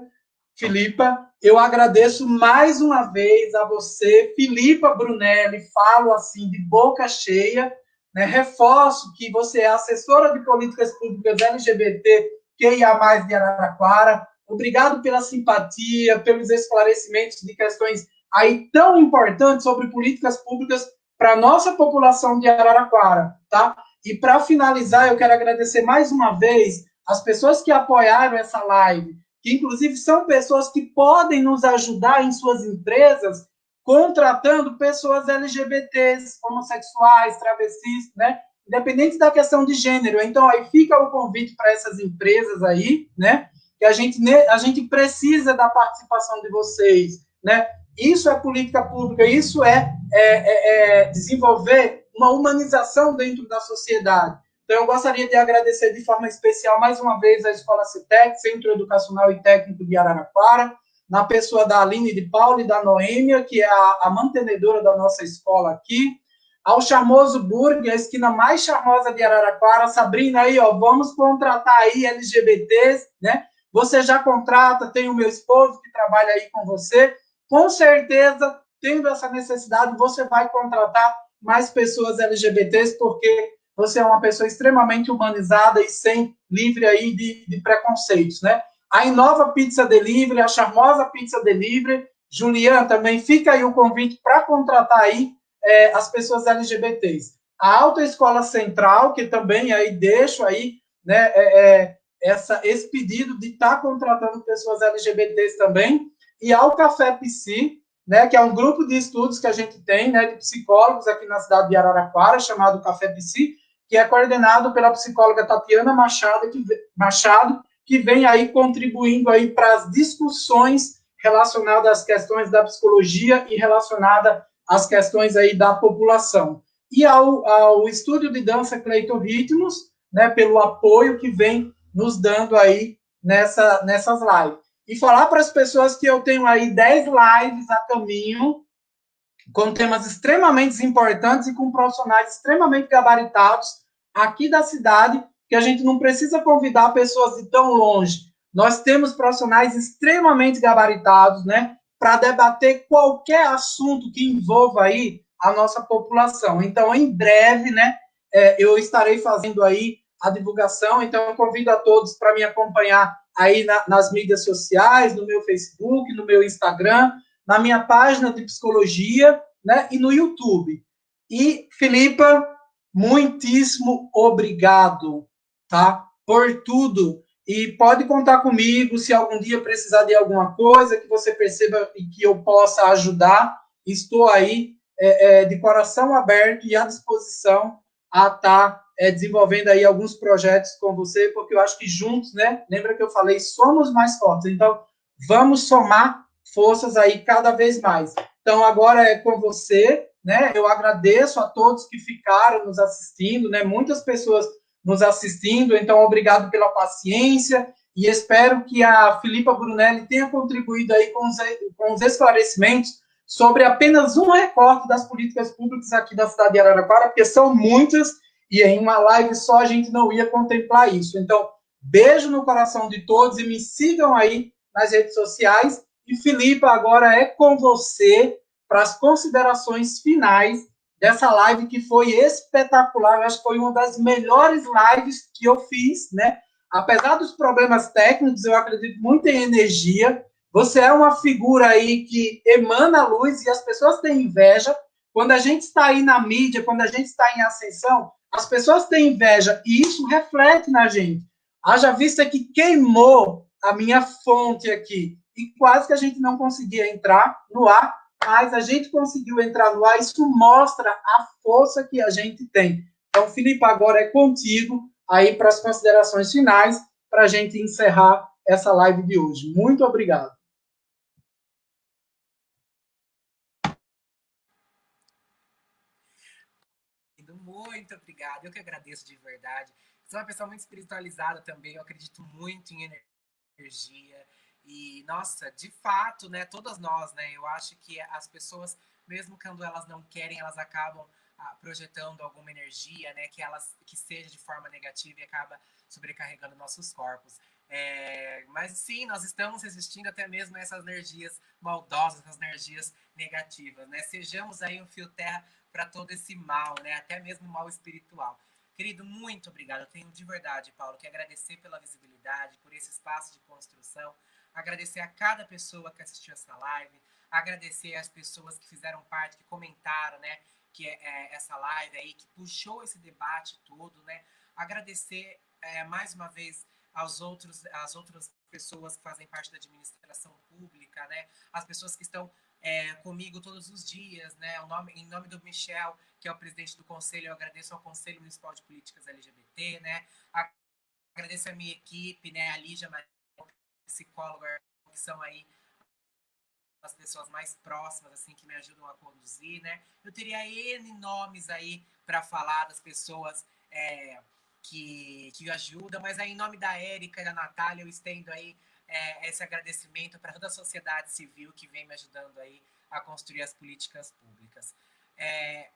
Filipa, eu agradeço mais uma vez a você, Filipa Brunelli, falo assim de boca cheia, né? Reforço que você é assessora de políticas públicas LGBT QIA+, de Araraquara. Obrigado pela simpatia, pelos esclarecimentos de questões aí tão importantes sobre políticas públicas para a nossa população de Araraquara, tá? E para finalizar, eu quero agradecer mais uma vez as pessoas que apoiaram essa live, que inclusive são pessoas que podem nos ajudar em suas empresas, contratando pessoas LGBTs, homossexuais, travestis, né? Independente da questão de gênero. Então, aí fica o convite para essas empresas aí, né? Que a gente precisa da participação de vocês, né? Isso é política pública, isso é desenvolver uma humanização dentro da sociedade. Então, eu gostaria de agradecer de forma especial, mais uma vez, a Escola CITEC, Centro Educacional e Técnico de Araraquara, na pessoa da Aline de Paula e da Noêmia, que é a mantenedora da nossa escola aqui, ao charmoso Burger, a esquina mais charmosa de Araraquara. Sabrina, aí, ó, vamos contratar aí LGBTs, né? Você já contrata, tem o meu esposo que trabalha aí com você. Com certeza, tendo essa necessidade, você vai contratar mais pessoas LGBTs, porque você é uma pessoa extremamente humanizada e livre aí de preconceitos, né? A Inova Pizza Delivery, a charmosa Pizza Delivery. Juliana, também fica aí o convite para contratar aí as pessoas LGBTs. A Autoescola Central, que também aí deixo aí, né, esse pedido de estar contratando pessoas LGBTs também. E ao Café Psi, né, que é um grupo de estudos que a gente tem, né, de psicólogos aqui na cidade de Araraquara, chamado Café Psi, que é coordenado pela psicóloga Tatiana Machado, que vem aí contribuindo aí para as discussões relacionadas às questões da psicologia e relacionada às questões aí da população. E ao Estúdio de Dança Cleiton Ritmos, né, pelo apoio que vem nos dando aí nessas lives. E falar para as pessoas que eu tenho aí 10 lives a caminho, com temas extremamente importantes e com profissionais extremamente gabaritados aqui da cidade, que a gente não precisa convidar pessoas de tão longe. Nós temos profissionais extremamente gabaritados, né, para debater qualquer assunto que envolva aí a nossa população. Então, em breve, né, eu estarei fazendo aí a divulgação, então eu convido a todos para me acompanhar aí nas mídias sociais, no meu Facebook, no meu Instagram, na minha página de psicologia, né, e no YouTube. E, Filipa, muitíssimo obrigado, tá, por tudo. E pode contar comigo se algum dia precisar de alguma coisa que você perceba e que eu possa ajudar. Estou aí de coração aberto e à disposição a estar desenvolvendo aí alguns projetos com você, porque eu acho que juntos, né, lembra que eu falei, somos mais fortes. Então, vamos somar forças aí cada vez mais. Então, agora é com você, né? Eu agradeço a todos que ficaram nos assistindo, né? Muitas pessoas nos assistindo. Então, obrigado pela paciência e espero que a Filipa Brunelli tenha contribuído aí com os esclarecimentos sobre apenas um recorte das políticas públicas aqui da cidade de Araraquara, porque são muitas e em uma live só a gente não ia contemplar isso. Então, beijo no coração de todos e me sigam aí nas redes sociais. E, Filipa, agora é com você para as considerações finais dessa live que foi espetacular. Eu acho que foi uma das melhores lives que eu fiz, né? Apesar dos problemas técnicos, eu acredito muito em energia. Você é uma figura aí que emana luz e as pessoas têm inveja. Quando a gente está aí na mídia, quando a gente está em ascensão, as pessoas têm inveja e isso reflete na gente. Haja vista que queimou a minha fonte aqui e quase que a gente não conseguia entrar no ar, mas a gente conseguiu entrar no ar. Isso mostra a força que a gente tem. Então, Filipe, agora é contigo aí para as considerações finais, para a gente encerrar essa live de hoje. Muito obrigado. Muito obrigada. Eu que agradeço de verdade. Sou uma pessoa muito espiritualizada também. Eu acredito muito em energia. E, nossa, de fato, né? Todas nós, né? Eu acho que as pessoas, mesmo quando elas não querem, elas acabam projetando alguma energia, né? Que seja de forma negativa e acaba sobrecarregando nossos corpos. Mas sim, nós estamos resistindo até mesmo a essas energias maldosas, essas energias negativas, né? Sejamos aí um fio terra para todo esse mal, né? Até mesmo mal espiritual. Querido, muito obrigado. Eu tenho de verdade, Paulo, que agradecer pela visibilidade, por esse espaço de construção, agradecer a cada pessoa que assistiu essa live, agradecer às pessoas que fizeram parte, que comentaram, né? Que essa live aí, que puxou esse debate todo, né? Agradecer mais uma vez às outras pessoas que fazem parte da administração pública, né? As pessoas que estão comigo todos os dias, né? Em nome do Michel, que é o presidente do conselho, eu agradeço ao Conselho Municipal de Políticas LGBT, né? Agradeço a minha equipe, né? A Lígia, psicóloga, que são aí as pessoas mais próximas, assim, que me ajudam a conduzir, né? Eu teria N nomes aí para falar das pessoas que ajudam, mas aí em nome da Érica e da Natália, eu estendo aí esse agradecimento para toda a sociedade civil que vem me ajudando aí a construir as políticas públicas.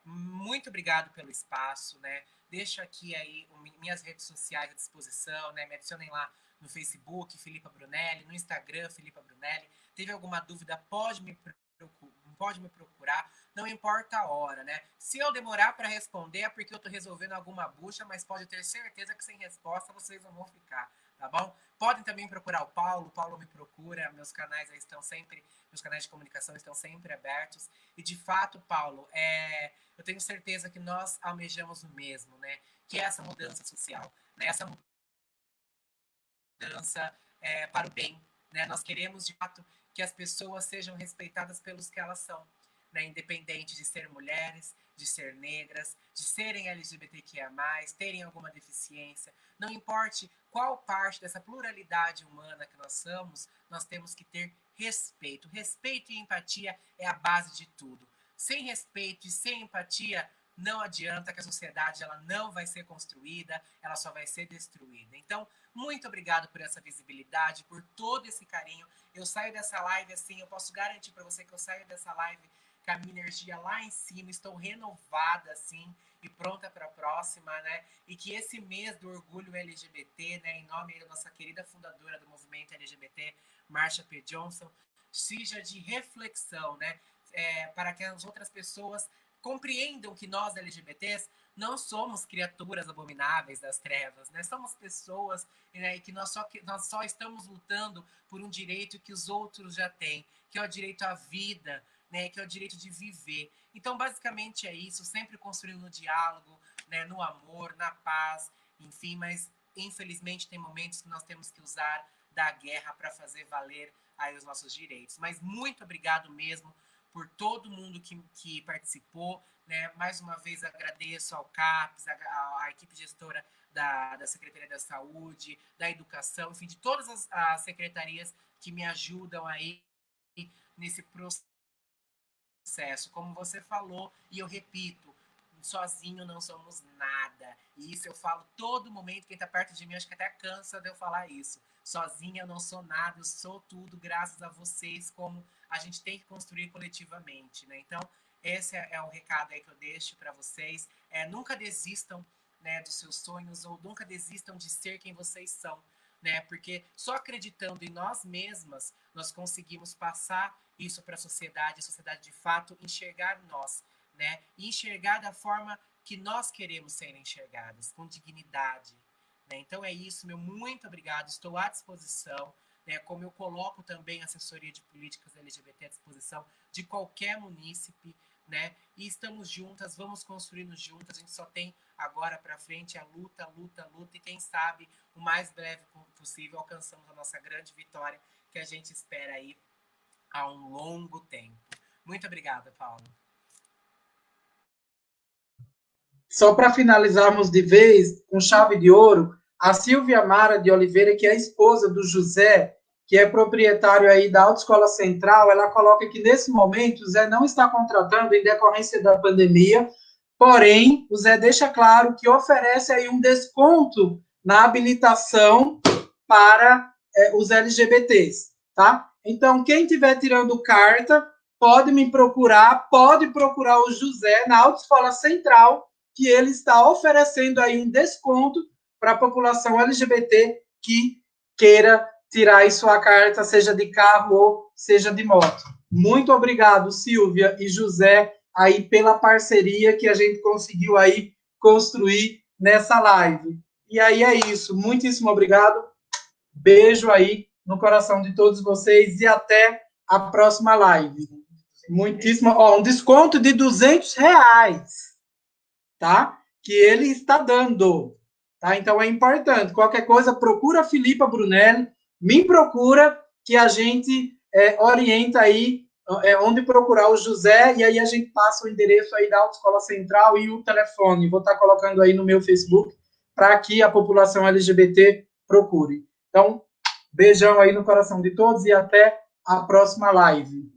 Muito obrigado pelo espaço, né? Deixo aqui aí minhas redes sociais à disposição, né? Me adicionem lá no Facebook, Filipa Brunelli, no Instagram, Filipa Brunelli. Teve alguma dúvida, pode me procurar, não importa a hora, né? Se eu demorar para responder é porque eu estou resolvendo alguma bucha, mas pode ter certeza que sem resposta vocês não vão ficar, tá bom? Podem também procurar o Paulo me procura, meus canais de comunicação estão sempre abertos. E de fato, Paulo, eu tenho certeza que nós almejamos o mesmo, né? Que é essa mudança social, né? Essa mudança para o bem, né? Nós queremos, de fato, que as pessoas sejam respeitadas pelos que elas são, né? Independente de ser mulheres, de ser negras, de serem LGBTQIA+, terem alguma deficiência, não importe qual parte dessa pluralidade humana que nós somos, nós temos que ter respeito. Respeito e empatia é a base de tudo. Sem respeito e sem empatia, não adianta, que a sociedade ela não vai ser construída, ela só vai ser destruída. Então, muito obrigado por essa visibilidade, por todo esse carinho. Eu saio dessa live assim, eu posso garantir para você que eu saio dessa live com a minha energia lá em cima, estou renovada assim e pronta para a próxima, né? E que esse mês do orgulho LGBT, né, em nome da nossa querida fundadora do movimento LGBT, Marsha P. Johnson, seja de reflexão, né? Para que as outras pessoas compreendam que nós LGBTs não somos criaturas abomináveis das trevas, né? Somos pessoas, né, e que nós só estamos lutando por um direito que os outros já têm, que é o direito à vida, né, que é o direito de viver. Então, basicamente é isso, sempre construindo no diálogo, né, no amor, na paz, enfim, mas infelizmente tem momentos que nós temos que usar da guerra para fazer valer aí os nossos direitos. Mas muito obrigado mesmo por todo mundo que participou, né? Mais uma vez agradeço ao CAPES, à equipe gestora da Secretaria da Saúde, da Educação, enfim, de todas as secretarias que me ajudam aí nesse processo. Como você falou, e eu repito, sozinho não somos nada. E isso eu falo todo momento, quem está perto de mim acho que até cansa de eu falar isso. Sozinha eu não sou nada, eu sou tudo graças a vocês, como a gente tem que construir coletivamente, né? Então, esse é o recado aí que eu deixo para vocês. Nunca desistam, né, dos seus sonhos, ou nunca desistam de ser quem vocês são, né? Porque só acreditando em nós mesmas, nós conseguimos passar isso para a sociedade de fato enxergar nós, né? E enxergar da forma que nós queremos ser enxergadas, com dignidade, né? Então é isso, meu muito obrigado, estou à disposição, né? Como eu coloco também a assessoria de políticas LGBT à disposição de qualquer munícipe, né? E estamos juntas, vamos construindo juntas, a gente só tem agora para frente a luta, luta, luta, e quem sabe o mais breve possível alcançamos a nossa grande vitória, que a gente espera aí há um longo tempo. Muito obrigada, Paulo. Só para finalizarmos de vez, com chave de ouro, a Silvia Mara de Oliveira, que é a esposa do José, que é proprietário aí da Autoescola Central, ela coloca que nesse momento o Zé não está contratando em decorrência da pandemia, porém, o Zé deixa claro que oferece aí um desconto na habilitação para os LGBTs, tá? Então, quem estiver tirando carta, pode me procurar, pode procurar o José na Autoescola Central, que ele está oferecendo aí um desconto para a população LGBT que queira tirar aí sua carta, seja de carro ou seja de moto. Muito obrigado, Silvia e José, aí pela parceria que a gente conseguiu aí construir nessa live. E aí é isso. Muitíssimo obrigado. Beijo aí no coração de todos vocês e até a próxima live. Muitíssimo. Um desconto de R$200, tá? Que ele está dando, tá? Então é importante. Qualquer coisa, procura a Filipa Brunelli, me procura, que a gente orienta aí onde procurar o José, e aí a gente passa o endereço aí da Autoescola Central e o telefone. Vou estar colocando aí no meu Facebook para que a população LGBT procure. Então, beijão aí no coração de todos e até a próxima live.